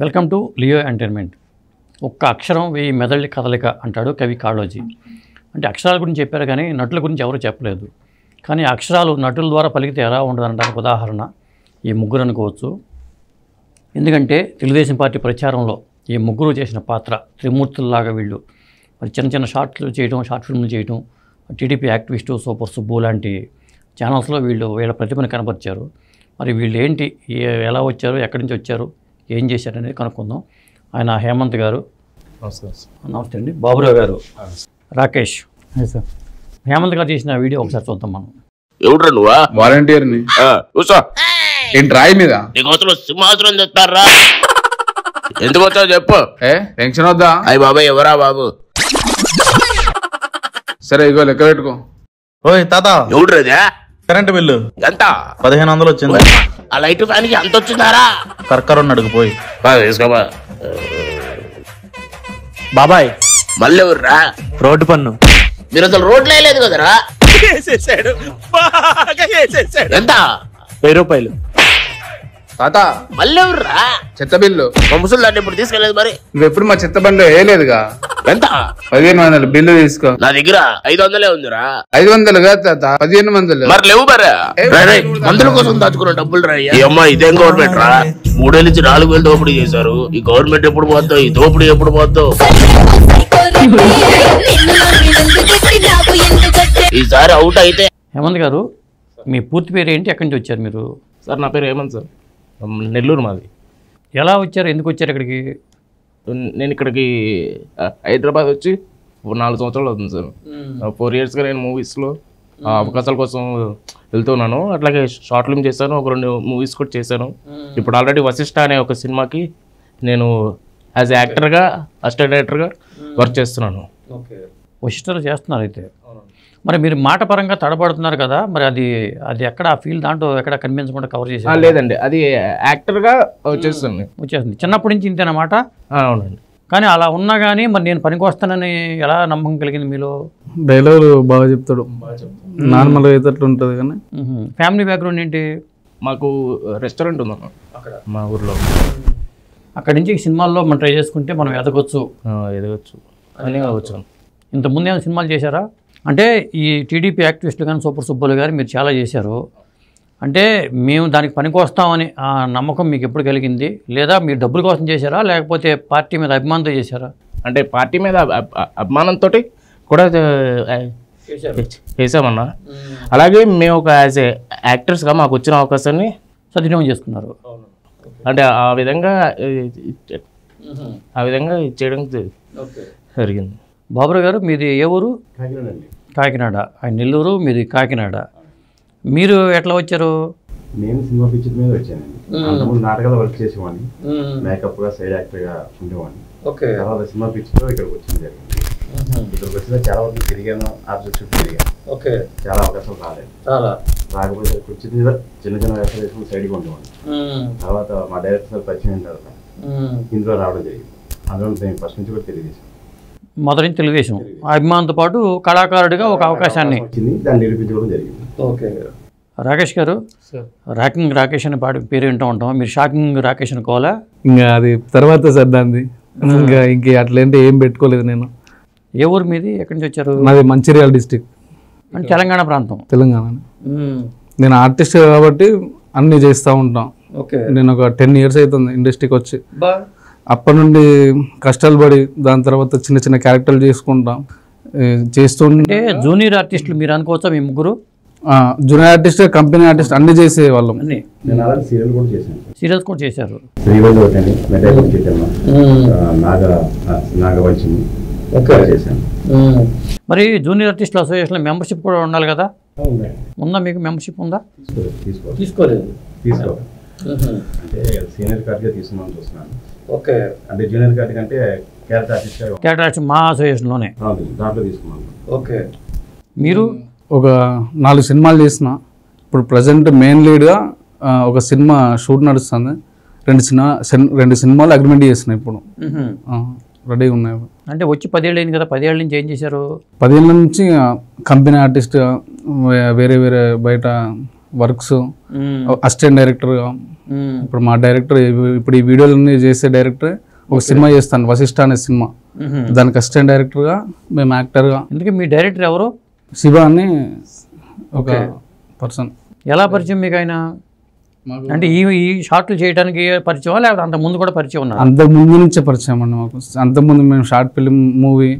Welcome to Leo entertainment. ఒక్క అక్షరం 1000 మెదళ్ళ కదలిక అంటాడు కవి కాళోజీ. అంటే అక్షరాల గురించి చెప్పారు కానీ నటుల గురించి ఎవరు చెప్పలేదు. కానీ అక్షరాలు నటుల ద్వారా పలికితే ఎలా ఉండదనడానికి ఉదాహరణ ఈ ముగ్గురు అనుకోవచ్చు. ఎందుకంటే తెలుగుదేశం పార్టీ ప్రచారంలో ఈ ముగ్గురు చేసిన పాత్ర త్రిమూర్తుల్లాగా వీళ్ళు మరి చిన్న చిన్న షార్ట్లు చేయడం, షార్ట్ ఫిల్మ్లు చేయడం, టీడీపీ యాక్టివిస్టు సూపర్ సుబ్బు లాంటి ఛానల్స్లో వీళ్ళ ప్రతిభను కనపరిచారు. మరి వీళ్ళు ఏంటి, ఎలా వచ్చారు, ఎక్కడి నుంచి వచ్చారు, ఏం చేశారు అనేది కనుక్కుందాం. ఆయన హేమంత్ గారు, నమస్తే అండి. బాబురావు గారు, రాకేష్. సార్, హేమంత్ గారు చేసిన వీడియో ఒకసారి చూద్దాం మనం. ఎవడ్రా నువ్వా? వాలంటీర్ని. కూర్చో. ఏంటి రాయి మీద నీకోసం సింహాసనం తెస్తారా? ఎందుకు వచ్చావు చెప్పు. టెన్షన్ వద్దా? అయ్యి బాబాయ్ ఎవరా బాబు? సరే ఇగో లెక్క పెట్టుకో. ఓయ్ తాత, ఎవడ్రదా? కరెంట్ బిల్లు ఎంత? 1500 వచ్చింది. ఆ లైట్ ఫ్యాన్కి ఎంత వచ్చిందారా? కర్కరం అడుగుపోయి తీసుకోబా. బాబాయ్ మళ్ళీ ఎవర్రా? రోడ్డు పన్ను. మీరు అసలు రోడ్లు వేయలేదు కదరా? ఎంత? 1000 రూపాయలు. తాత మళ్ళీ ఎవర్రా? చెత్త బిల్లు. మా ముసలి దాన్ని ఇప్పుడు తీసుకెళ్ళలేదు మరి. నువ్వెప్పుడు మా చెత్త బండి వేయలేదుగా. ఎంత? 1500 బిల్లు తీసుకో. నా దగ్గర 500 ఉందిరా. 500 కాదు తాత, 1500. మరి లేవు మరి. మందుల కోసం దాచుకున్న డబ్బులు రా. ఈ అమ్మాయి ఇదేం గవర్నమెంట్ రా? 3000 నుంచి 4000 దోపిడీ చేశారు. ఈ గవర్నమెంట్ ఎప్పుడు పోతావు? ఈ దోపిడీ ఎప్పుడు పోతావు? ఈసారి అవుట్ అయితే. హేమంత్ గారు, మీ పూర్తి పేరు ఏంటి, ఎక్కడి నుంచి వచ్చారు మీరు? సార్ నా పేరు హేమంత్ సార్, నెల్లూరు మాది. ఎలా వచ్చారు, ఎందుకు వచ్చారు ఇక్కడికి? నేను ఇక్కడికి హైదరాబాద్ వచ్చి 4 సంవత్సరాలు అవుతుంది సార్. 4 yearsగా నేను మూవీస్లో అవకాశాల కోసం వెళ్తున్నాను. అట్లాగే షార్ట్ ఫిల్మ్ చేశాను, ఒక 2 మూవీస్ కూడా చేశాను. ఇప్పుడు ఆల్రెడీ వశిష్ఠ అనే ఒక సినిమాకి నేను యాజ్ యాక్టర్గా, అసిస్టెంట్ డైరెక్టర్గా వర్క్ చేస్తున్నాను. వశిష్ఠలో చేస్తున్నారు అయితే. మరి మీరు మాట పరంగా తడబడుతున్నారు కదా, మరి అది ఎక్కడ ఆ ఫీల్ దాంట్లో ఎక్కడ కనిపించకుండా కవర్ చేసి? లేదండి, అది యాక్టర్గా వచ్చేస్తుంది. చిన్నప్పటి నుంచి ఇంతేనమాట? అవునండి. కానీ అలా ఉన్నా కానీ మరి నేను పనికి వస్తానని ఎలా నమ్మకం కలిగింది మీలో? డైలాగులు బాగా చెప్తాడు, నార్మల్గా అయితే అట్లా ఉంటుంది. కానీ ఫ్యామిలీ బ్యాక్గ్రౌండ్ ఏంటి? మాకు రెస్టారెంట్ ఉందన్న అక్కడ మా ఊర్లో. అక్కడి నుంచి సినిమాల్లో మనం ట్రై చేసుకుంటే మనం ఎదగొచ్చు అని వచ్చాను. ఇంతకుముందు ఏమైనా సినిమాలు చేశారా? అంటే ఈ టీడీపీ యాక్టివిస్టులు కానీ సూపర్ సుబ్బులు గారు మీరు చాలా చేశారు. అంటే మేము దానికి పనికి వస్తామని ఆ నమ్మకం మీకు ఎప్పుడు కలిగింది? లేదా మీరు డబ్బుల కోసం చేశారా, లేకపోతే పార్టీ మీద అభిమానంతో చేశారా? అంటే పార్టీ మీద అభిమానంతో కూడా చేసామన్నా. అలాగే మేము ఒక యాజ్ ఏ యాక్టర్స్గా మాకు వచ్చిన అవకాశాన్ని సద్వినియోగం చేసుకున్నారు. అంటే ఆ విధంగా చేయడం జరిగింది. బాబురావు గారు, మీది ఏ ఊరు? కాకినాడ. ఆయన నెల్లూరు, మీది కాకినాడ. మీరు ఎట్లా వచ్చారు? నేను సినిమా పిక్చర్ మీద వచ్చానండి. అంతకుముందు నాటకాలు వర్క్ చేసేవాడిని, మేకప్గా, సైడ్ యాక్టర్గా ఉండేవాడిని. తర్వాత సినిమా పిక్చర్లో ఇక్కడికి వచ్చింది జరిగింది. ఇక్కడికి వచ్చిన చాలా వరకు తిరిగాను, ఆఫీస్ చుట్టూ తిరిగాను. చాలా అవకాశాలు రాలేదు. రాకపోతే వచ్చింది చిన్న చిన్న వేషాలు వేసుకుని సైడ్గా ఉండేవాడిని. తర్వాత మా డైరెక్టర్ సార్ పరిచయం అయిన తర్వాత ఇందులో రావడం జరిగింది. అందులో నేను ఫస్ట్ నుంచి కూడా తెలియజేశాను. మొదటి నుంచి తెలుగుదేశం అభిమానంతో పాటు కళాకారుడిగా ఒక అవకాశాన్ని వచ్చింది, దాన్ని నిరూపించుకోవడం జరిగింది. రాకేష్ గారు, రాకింగ్ రాకేష్ అని పేరు వింటూ ఉంటాం, మీరు షాకింగ్ రాకేష్ అనుకోవాలా? ఇంకా అది తర్వాత సార్ దాన్ని ఇంక అట్లేంటి ఏం పెట్టుకోలేదు నేను. ఏ ఊరు మీది, ఎక్కడి నుంచి వచ్చారు? నాది మంచిర్యాల డిస్టిక్. అంటే తెలంగాణ ప్రాంతం. తెలంగాణ. నేను ఆర్టిస్ట్ కాబట్టి అన్నీ చేస్తూ ఉంటాం. నేను ఒక 10 years అవుతుంది ఇండస్ట్రీకి వచ్చి. అప్పటి నుండి కష్టాలు పడి దాని తర్వాత చిన్న చిన్న క్యారెక్టర్లు చేసుకుంటాం చేస్తుంటే. జూనియర్ ఆర్టిస్టులు మీరు అనుకోవచ్చా మీ ముగ్గురు? జూనియర్ ఆర్టిస్ట్, కంపెనీ ఆర్టిస్ట్ అన్ని చేసేవాళ్ళం. సీరియల్స్ కూడా చేశారు. మరి జూనియర్ ఆర్టిస్టుల అసోసియేషన్లో మెంబర్షిప్ కూడా ఉండాలి కదా, ఉందా మీకు? మెంబర్షిప్ ఉందా? తీసుకోలేదు. అంటే సీనియర్ కార్డ్గా తీసుకున్నాను చూస్తున్నాను. అంటే జూనియర్ కార్డ్ కంటే క్యారెక్టర్ ఆర్టిస్ట్ మా అసోసియేషన్లోనే దాంట్లో తీసుకున్నాను. మీరు ఒక 4 సినిమాలు చేసిన. ఇప్పుడు ప్రజెంట్ మెయిన్ లీడ్గా ఒక సినిమా షూట్ నడుస్తుంది. 2 సినిమాలు అగ్రిమెంట్ చేస్తున్నాయి, ఇప్పుడు రెడీగా ఉన్నాయి. అంటే వచ్చి 10 ఏళ్ళు అయింది కదా, 10 ఏళ్ళ నుంచి ఏం చేశారు? 10 ఏళ్ళ నుంచి కంపెనీ ఆర్టిస్ట్, వేరే బయట వర్క్స్, అసిస్టెంట్ డైరెక్టర్గా ఇప్పుడు మా డైరెక్టర్ ఇప్పుడు ఈ వీడియోలన్నీ చేసే డైరెక్టర్ ఒక సినిమా చేస్తాను, వశిష్ఠ అనే సినిమా. దానికి అసిస్టెంట్ డైరెక్టర్గా, మేము యాక్టర్గా. ఎందుకు మీ డైరెక్టర్ ఎవరు? శివ అని ఒక పర్సన్. ఎలా పరిచయం మీకు ఆయన? అంటే ఈ షార్ట్లు చేయడానికి పరిచయం లేకపోతే అంత ముందు కూడా పరిచయం ఉన్నారు? అంత ముందు నుంచే పరిచయం అండి మాకు. అంతకుముందు మేము షార్ట్ ఫిలిం, మూవీ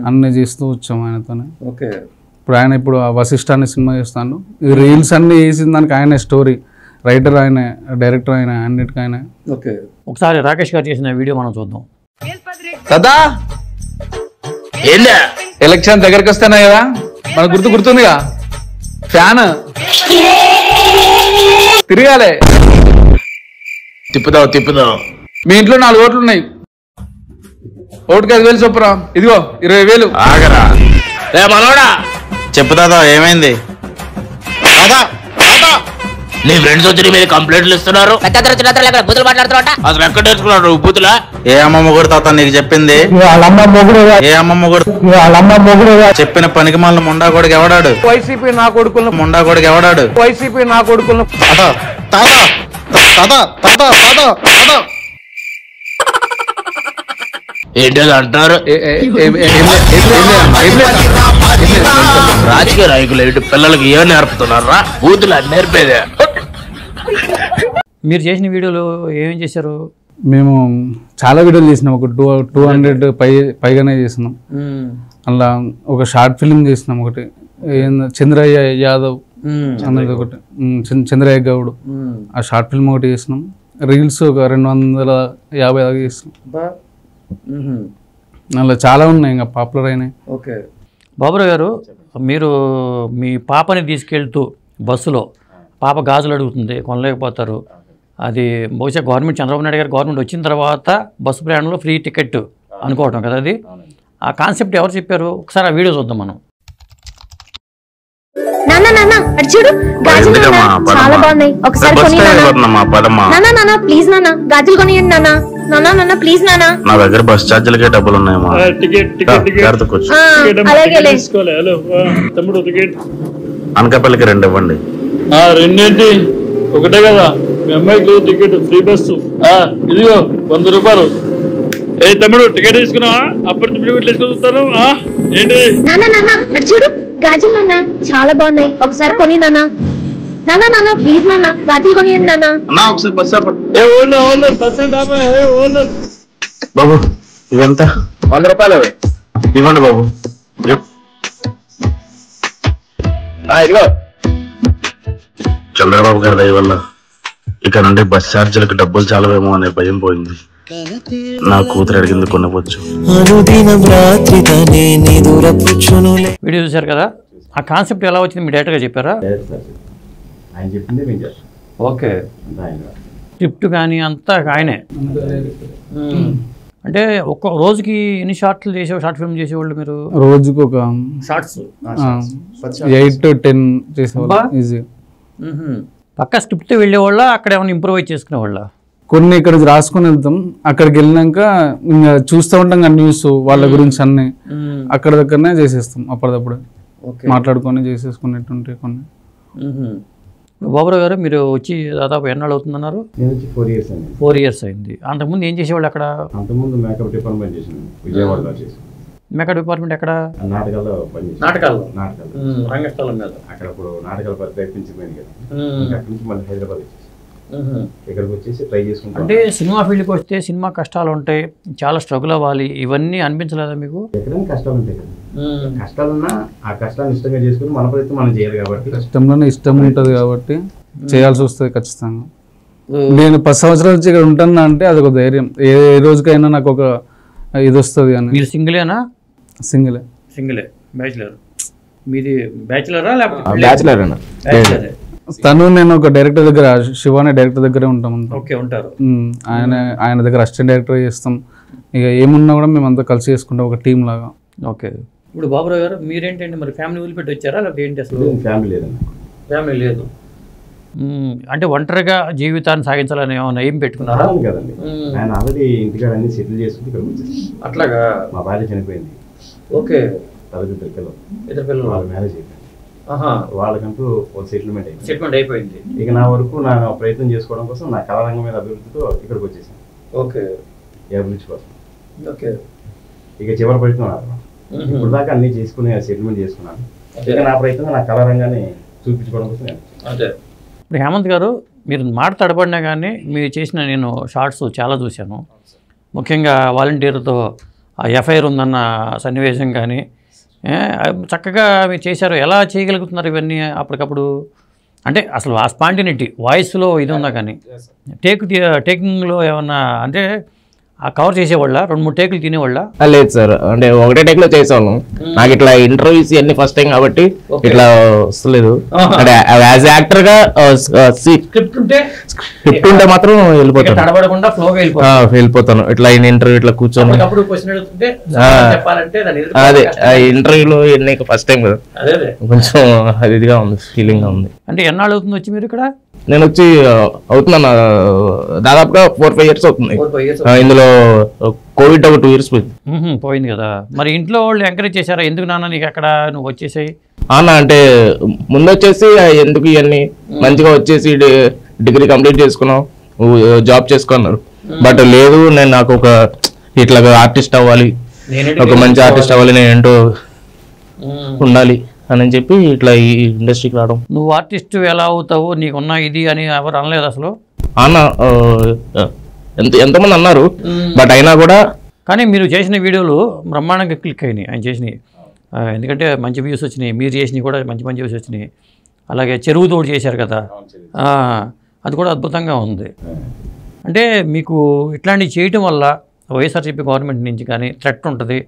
అన్నీ చేస్తూ వచ్చాము ఆయనతోనే. ఓకే. ఇప్పుడు వశిష్ఠ అనే సినిమా చేస్తాను. ఈ రీల్స్ అన్నీ వేసిన దానికి ఆయనే స్టోరీ రైటర్, ఆయనే డైరెక్టర్, ఆయన అన్నిటికీ ఆయన. ఓకే. ఒకసారి రాకేష్ గారు చేసిన వీడియో మనం చూద్దాం. కదా ఏందా ఎలక్షన్ దగ్గరికి వస్తున్నాయి కదా, మనకు గుర్తుందిగా, ఫ్యాన్ తిరగాలి. తిప్పుదాం. మీ ఇంట్లో 4 ఓట్లు ఉన్నాయి, ఓటుకి 5,000 చొప్పున, ఇదిగో 20,000. ఆగరా మనోడా, చెప్పు దాదా ఏమైంది? నీ ఫ్రెండ్స్ వచ్చి నీ మీద కంప్లైంట్లు ఇస్తున్నారు. అసలు ఎక్కడ నేర్చుకున్నాడు బూతులా? ఏ అమ్మమ్మ కూడా తాత నీకు చెప్పింది? ఏ అమ్మమ్మ కూడా చెప్పిన పనికి మళ్ళీ ముండా కొడుకు ఎవడాడు? వైసీపీ నా కొడుకులు, ముండా కొడుకు ఎవడాడు? వైసీపీ నా కొడుకులు. ఏంటో అంటారు రాజకీయ నాయకులు ఏంటి పిల్లలకి ఏం నేర్పుతున్నారా? బూతులు అని నేర్పేదే. మీరు చేసిన వీడియోలు ఏమేం చేశారు? మేము చాలా వీడియోలు చేసినాం, ఒక 200 పైగానే చేసినాం. అలా ఒక షార్ట్ ఫిలిం చేసినాం ఒకటి, చంద్రయ్య యాదవ్ అన్నది ఒకటి, చంద్రయ్య గౌడ్. ఆ షార్ట్ ఫిల్మ్ ఒకటి చేసినాం. రీల్స్ ఒక 250 దాకా చేసినాం. అలా చాలా ఉన్నాయి, ఇంకా పాపులర్ అయినాయి. ఓకే. బాబురావు గారు, మీరు మీ పాపని తీసుకెళ్తూ బస్సులో పాప గాజులు అడుగుతుంది, కొనలేకపోతారు. అది బహుశా గవర్నమెంట్, చంద్రబాబు నాయుడు గారు గవర్నమెంట్ వచ్చిన తర్వాత బస్సు ప్రయాణంలో ఫ్రీ టికెట్ అనుకోవటం కదా అది. ఆ కాన్సెప్ట్ ఎవరు చెప్పారు? ఒకసారి ఆ వీడియో చూద్దాం మనం. చూడు గాజులు చాలా బాగున్నాయి, ఒకసారి కొని నాన్న. ప్లీజ్ నాన్న, గాజులు కొనియండి నాన్న. నాన్న ప్లీజ్ నాన్న. నా దగ్గర బస్ ఛార్జీలకే డబ్బులు ఉన్నాయమ్మా. అనకాపల్లికి 2 ఇవ్వండి. 2 ఏంటి, ఒకటే కదా. మీ అమ్మాయికి టికెట్ ఫ్రీ బస్సు. ఇదిగో 100 రూపాయలు. ఏ తమ్ముడు, టికెట్ తీసుకున్నావా? అప్పుడు టికెట్ తీసుకుంటాను. ఏంటి నాన్న చూడు గాజులు నాన్న చాలా బాగున్నాయి, ఒకసారి కొని నాన్న. నాన్న ప్లీజ్ నాన్న, గాజులు కొనియండి నాన్న. బాబు ఇవెంత? 100 రూపాయలు ఇవ్వండి బాబు. ఇదిగో. చంద్రబాబు గారి దయ వల్ల ఇక నుండి బస్ ఛార్జీలకు డబ్బులు చాలవేమో అనే భయం పోయింది. నా కూతురు అడిగింది కొనవచ్చు. వీడియో చూశారు కదా, ఆ కాన్సెప్ట్ ఎలా వచ్చింది? మీ డైరెక్ట్గా చెప్పారా? ఆయన చెప్పింది మేము చేస్తాం. ఓకే. స్క్రిప్ట్ కానీ అంతా ఆయనే. అంటే ఒక్క రోజుకి ఎన్ని షార్ట్లు చేసేవాళ్ళు, షార్ట్ ఫిల్మ్ చేసేవాళ్ళు మీరు? రోజుకు ఒక షార్ట్స్ 8 to 10 చేసేవాళ్ళు ఈజీ. పక్క స్క్రిప్ట్తో వెళ్ళేవాళ్ళ, అక్కడ ఏమైనా ఇంప్రూవైజ్ చేసుకునేవాళ్ళ? కొన్ని ఇక్కడ రాసుకొని వెళ్తాం, అక్కడికి వెళ్ళినాక ఇంకా చూస్తూ ఉంటాం కదా న్యూస్ వాళ్ళ గురించి అన్ని, అక్కడ దగ్గరనే చేసేస్తాం. అప్పటిదప్పుడు మాట్లాడుకొని చేసేసుకునేటువంటి కొన్ని. బాబురావు గారు, మీరు వచ్చి దాదాపు ఎన్నాళ్ళు అవుతుందన్నారు? 4 years అండి. 4 years అయింది. అంతకుముందు ఏం చేసేవాళ్ళు అక్కడ? అంతకుముందు మేకప్ డిపార్ట్మెంట్ చేసాను, విజయవాడలో చేసాను. మేకప్ డిపార్ట్మెంట్ ఎక్కడ? నాటకాల్లో పనిచేసాను. నాటకాల్లో రంగస్థలం మీద అక్కడ ఇప్పుడు నాటకాలు ప్రయత్నించిపోయింది కదా. అక్కడి నుంచి మళ్ళీ హైదరాబాద్ వచ్చేసి ఇక్కడికి వచ్చేసి ట్రై చేసుకుంటాం. అంటే సినిమా ఫీల్డ్కి వస్తే సినిమా కష్టాలు ఉంటాయి, చాలా స్ట్రగుల్ అవ్వాలి, ఇవన్నీ అనిపించలేదా మీకు? ఎక్కడైనా కష్టాలు ఉంటాయి కదా. కష్టాలున్నా ఆ కష్టాన్ని ఇష్టంగా చేసుకుని మన ప్రయత్నం మనం చేయాలి కాబట్టి, కష్టంలోనే ఇష్టం ఉంటుంది కాబట్టి చేయాల్సి వస్తుంది ఖచ్చితంగా. నేను 10 సంవత్సరాల నుంచి ఇక్కడ ఉంటాను అంటే అదొక ధైర్యం. ఏ రోజుకైనా నాకు ఒక ఇది వస్తుంది అని. మీరు సింగిలేనా? సింగిలే. బ్యాచిలర్. మీది బ్యాచిలరా లేకపోతే? బ్యాచిలర్ అన్న. తను నేను ఒక డైరెక్టర్ దగ్గర, శివ అనే డైరెక్టర్ దగ్గరే ఉంటాం. ఓకే, ఉంటారు. ఆయన దగ్గర అసిస్టెంట్ డైరెక్టర్ చేస్తాం. ఇక ఏమున్నా కూడా మేము అంతా కలిసి చేసుకుంటాం, ఒక టీం లాగా. ఓకే. ఇప్పుడు బాబురావు గారు, మీరేంటండి మరి ఫ్యామిలీ వదిలిపెట్టి వచ్చారా లేకపోతే ఏంటి అసలు? ఫ్యామిలీ లేదన్న. ఫ్యామిలీ లేదు అంటే ఒంటరిగా జీవితాన్ని సాగించాలని ఏమైనా ఏం పెట్టుకున్నారా? కదండి, ఆయన ఆల్రెడీ ఇంటికాడ అన్ని సెటిల్ చేసుకుని ఇక్కడ వచ్చేసి. అట్లాగా? మా భార్య చనిపోయింది. ఓకే. ఇద్దరు పిల్లలు మ్యారేజ్ అయిపోయింది. వాళ్ళకంటూ ఒక సెటిల్మెంట్ అయిపోయింది. ఇక నా వరకు నా ప్రయత్నం చేసుకోవడం కోసం నా కళారంగం మీద అభివృద్ధితో ఇక్కడికి వచ్చేసాను. అభివృద్ధి కోసం ఇక చివరి ప్రయత్నం ఇప్పుడు దాకా అన్ని చేసుకుని సెటిల్మెంట్ చేసుకున్నాను. ఇక నా ప్రయత్నం నా కళారంగాన్ని చూపించుకోవడం కోసం. ఇప్పుడు హేమంత్ గారు, మీరు మాట తడబడినా కానీ మీరు చేసిన నేను షార్ట్స్ చాలా చూశాను. ముఖ్యంగా వాలంటీర్తో ఆ ఎఫ్ఐఆర్ ఉందన్న సన్నివేశం కానీ చక్కగా మీరు చేశారు. ఎలా చేయగలుగుతున్నారు ఇవన్నీ అప్పటికప్పుడు? అంటే అసలు ఆ స్పాంటినిటీ వాయిస్లో ఇది ఉందా? కానీ టేకింగ్లో ఏమన్నా అంటే ఆ కవర్ చేసేవాళ్ళ 2-3 టేకులు తినేవాళ్ళ? లేదు సార్, అంటే ఒకటే టేక్ లో చేసేవాళ్ళం. నాకు ఇట్లా ఇంటర్వ్యూస్ ఇవన్నీ ఫస్ట్ టైం కాబట్టి ఇట్లా వస్తలేదు. అంటే యాజ్ యాక్టర్ గా స్క్రిప్ట్ ఉంటే మాత్రం వెళ్ళిపోతాను. ఇట్లా ఇంటర్వ్యూ ఇట్లా కూర్చొని అదే ఇంటర్వ్యూలో ఎన్ని ఫస్ట్ టైం కదా, కొంచెం అది ఇదిగా ఉంది, ఫీలింగ్ గా ఉంది. అంటే ఎన్నాళ్ళు అవుతుంది వచ్చి మీరు ఇక్కడ? నేను వచ్చి అవుతున్నాను దాదాపుగా 4-5 years అవుతుంది. ఇందులో కోవిడ్ ఒక 2 years పోయింది కదా. మరి ఇంట్లో వాళ్ళు ఎంకరేజ్ చేశారా? ఎందుకు నాన్న నీకు అక్కడ నువ్వు వచ్చేసాయి అన్న అంటే? ముందు వచ్చేసి ఎందుకు ఇవన్నీ మంచిగా వచ్చేసి డిగ్రీ కంప్లీట్ చేసుకున్నావు, జాబ్ చేసుకున్నారు. బట్ లేదు, నేను నాకు ఒక ఇట్లా ఆర్టిస్ట్ అవ్వాలి, ఒక మంచి ఆర్టిస్ట్ అవ్వాలి, నేను ఏంటో ఉండాలి అని చెప్పి ఇట్లా ఈ ఇండస్ట్రీకి రావడం. నువ్వు ఆర్టిస్ట్ ఎలా అవుతావు, నీకున్న ఇది అని ఎవరు అనలేదు అసలు? అన్న ఎంతమంది అన్నారు, బట్ అయినా కూడా. కానీ మీరు చేసిన వీడియోలు బ్రహ్మాండంగా క్లిక్ అయినాయి ఆయన చేసినవి. ఎందుకంటే మంచి వ్యూస్ వచ్చినాయి, మీరు చేసినవి కూడా మంచి మంచి వ్యూస్ వచ్చినాయి. అలాగే చెరువు తోడు చేశారు కదా, అది కూడా అద్భుతంగా ఉంది. అంటే మీకు ఇట్లాంటివి చేయటం వల్ల వైఎస్ఆర్సీపీ గవర్నమెంట్ నుంచి కానీ థ్రెట్ ఉంటుంది,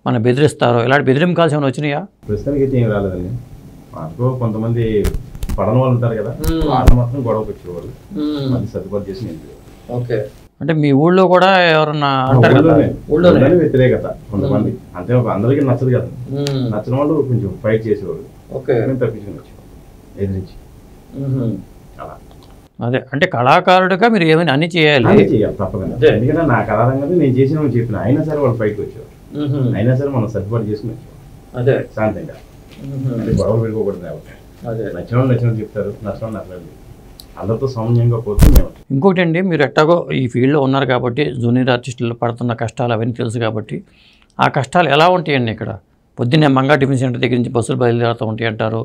మన బెదిరిస్తారు, ఇలాంటి బెదిరింపులు ఏమైనా వచ్చినాయా? ప్రస్తుతానికి అయితే ఏం రాలేదండి. మాకు కొంతమంది పడని వాళ్ళు ఉంటారు కదా, వాళ్ళు మాత్రం గొడవకు వచ్చేవాళ్ళు, అది సర్దుబాటు చేసి. ఓకే, అంటే మీ ఊళ్ళో కూడా ఎవరన్నా ఊళ్ళోనే వ్యతిరేకత కొంతమంది, అంతే అందరికీ నచ్చదు కదా, నచ్చిన వాళ్ళు కొంచెం ఫైట్ చేసేవాళ్ళు. మేము తప్పించుకుని వచ్చేవాళ్ళు ఎదిరించి. అదే అంటే కళాకారుడిగా మీరు ఏమైనా అన్ని చేయాలి తప్పకుండా. ఎందుకంటే నా కళారంగానే నేను చేసిన చెప్పిన, అయినా సరే వాళ్ళు ఫైట్కి వచ్చేవారు, అయినా సరే మనం సర్దుబాటు చేసుకుని వచ్చేవాళ్ళు శాంతంగా. అంటే గొడవ పెట్టుకోకూడదు. నచ్చిన నచ్చినట్టు చెప్తారు, నచ్చిన నచ్చలేదు, అందరితో సౌమ్యంగా పోతుంది మేము. ఇంకోటి అండి, మీరు ఎట్టాగో ఈ ఫీల్డ్లో ఉన్నారు కాబట్టి జూనియర్ ఆర్టిస్టులు పడుతున్న కష్టాలు అవన్నీ తెలుసు కాబట్టి, ఆ కష్టాలు ఎలా ఉంటాయండి ఇక్కడ? పొద్దున్నే మంగా టిఫిన్ సెంటర్ దగ్గర నుంచి బస్సులు బయలుదేరుతూ ఉంటాయి అంటారు,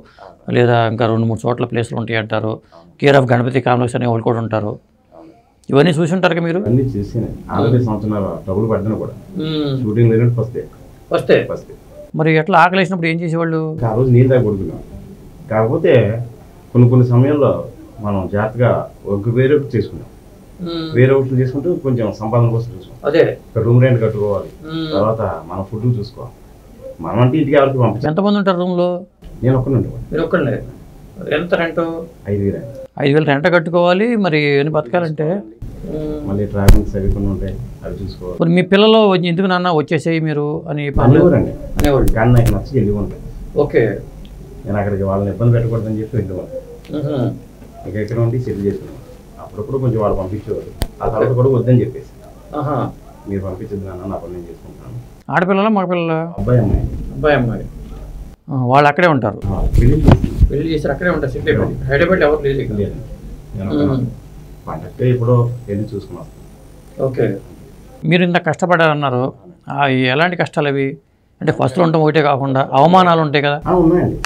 లేదా ఇంకా 2-3 చోట్ల ప్లేసులు ఉంటాయి అంటారు, కేర్ ఆఫ్ గణపతి కాంప్లెక్స్ అనే వాళ్ళు కూడా ఉంటారు. ఇవన్నీ చూసి ఉంటారు కదా మీరు? అన్ని చూసి ఆల్రెడీ సంవత్సరాలు డబ్బులు పడ్డాను కూడా, షూటింగ్ లేనట్టు వస్తే మరి ఎట్లా ఆకలి వేసినప్పుడు ఏం చేసేవాళ్ళు? ఆ రోజు నీళ్ళు దాకా పడుకున్నాం. కాకపోతే కొన్ని సమయాల్లో మనం జాగ్రత్తగా వేరే చేసుకున్నాం, వేరే ఒకటి చేసుకుంటూ కొంచెం సంపాదన కోసం చూసుకోవాలి. అదే రూమ్ రెంట్ కట్టుకోవాలి, తర్వాత మన ఫుడ్ చూసుకోవాలి. మనం అంటే ఇంటికి ఎవరికి పంపించాలి. ఎంతమంది ఉంటారు రూమ్లో? నేను ఒక్కడే ఉంటాను. మీరు ఒక్కడే? ఎంత రెంట్? 5,000 రెంట కట్టుకోవాలి. మరి ఎన్ని బతకాలంటే మళ్ళీ ట్రావెలింగ్స్ అవి కొన్ని ఉంటాయి, అవి చూసుకోవాలి. మరి మీ పిల్లలు ఎందుకు నాన్న వచ్చేసేయి మీరు అని అనేవారండి, కానీ నాకు నచ్చి వెళ్ళి ఉంటాయి. ఓకే, నేను అక్కడికి వాళ్ళని ఇబ్బంది పెట్టకూడదని చెప్పి వెళ్ళేవాళ్ళు. ఇక ఎక్కడ ఉండి సెటిల్ చేసుకున్నాను. అప్పుడప్పుడు కొంచెం వాళ్ళు పంపించేవారు, ఆ తర్వాత కూడా వద్దని చెప్పేసి, మీరు పంపించద్దు నాన్న, నా పని నేను చేసుకుంటాను. ఆడపిల్లలా మగపిల్లలా? అబ్బాయి అమ్మాయి. వాళ్ళు అక్కడే ఉంటారు, పెళ్లి చేసి అక్కడే ఉంటారు. హైదరాబాద్ ఎవరు లేదు, పండగ ఎప్పుడో వెళ్ళి చూసుకున్నాం. ఓకే, మీరు ఇంత కష్టపడారన్నారు, ఎలాంటి కష్టాలు అవి? అంటే ఫస్ట్లో ఉండటం ఒకటే కాకుండా అవమానాలు ఉంటాయి కదా? ఉన్నాయండి.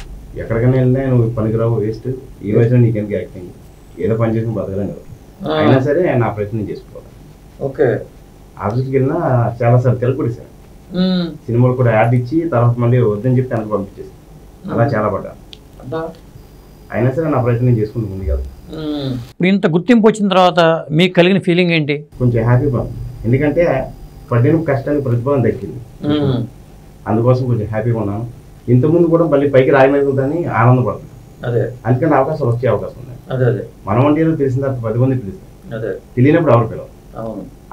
ఎక్కడికైనా వెళ్ళినా నువ్వు పనికిరావు, వేస్ట్, ఈ వయసులో నీకెందుకు యాక్టింగ్, ఏదో పని చేసిన బతకలేం కదా, అయినా సరే నా ప్రయత్నం చేసుకోవాలి. ఓకే, ఆఫీస్కి వెళ్ళినా చాలాసార్లు తెలుపుడిసాను, సినిమాలు కూడా యాడ్ ఇచ్చి తర్వాత మళ్ళీ వద్దని చెప్పి వెనక్కి పంపించేసి అలా చాలా పడ్డా. అయినా సరే నా ప్రయత్నం నేను చేసుకుంటూ ముందు కాదు. ఇప్పుడు ఇంత గుర్తింపు వచ్చిన తర్వాత మీకు కలిగిన ఫీలింగ్ ఏంటి? కొంచెం హ్యాపీగా ఉంది, ఎందుకంటే పడిన కష్టానికి ప్రతిఫలం దక్కింది, అందుకోసం కొంచెం హ్యాపీగా ఉన్నాను. ఇంతకుముందు కూడా మళ్ళీ పైకి రాయలేదని ఆనందపడుతున్నాను. అందుకని అవకాశాలు వచ్చే అవకాశం ఉంది. మనం అంటే ఏదో తెలిసిన తర్వాత 10 మంది పిలుస్తాం, తెలియనప్పుడు ఎవరు పిలవరు,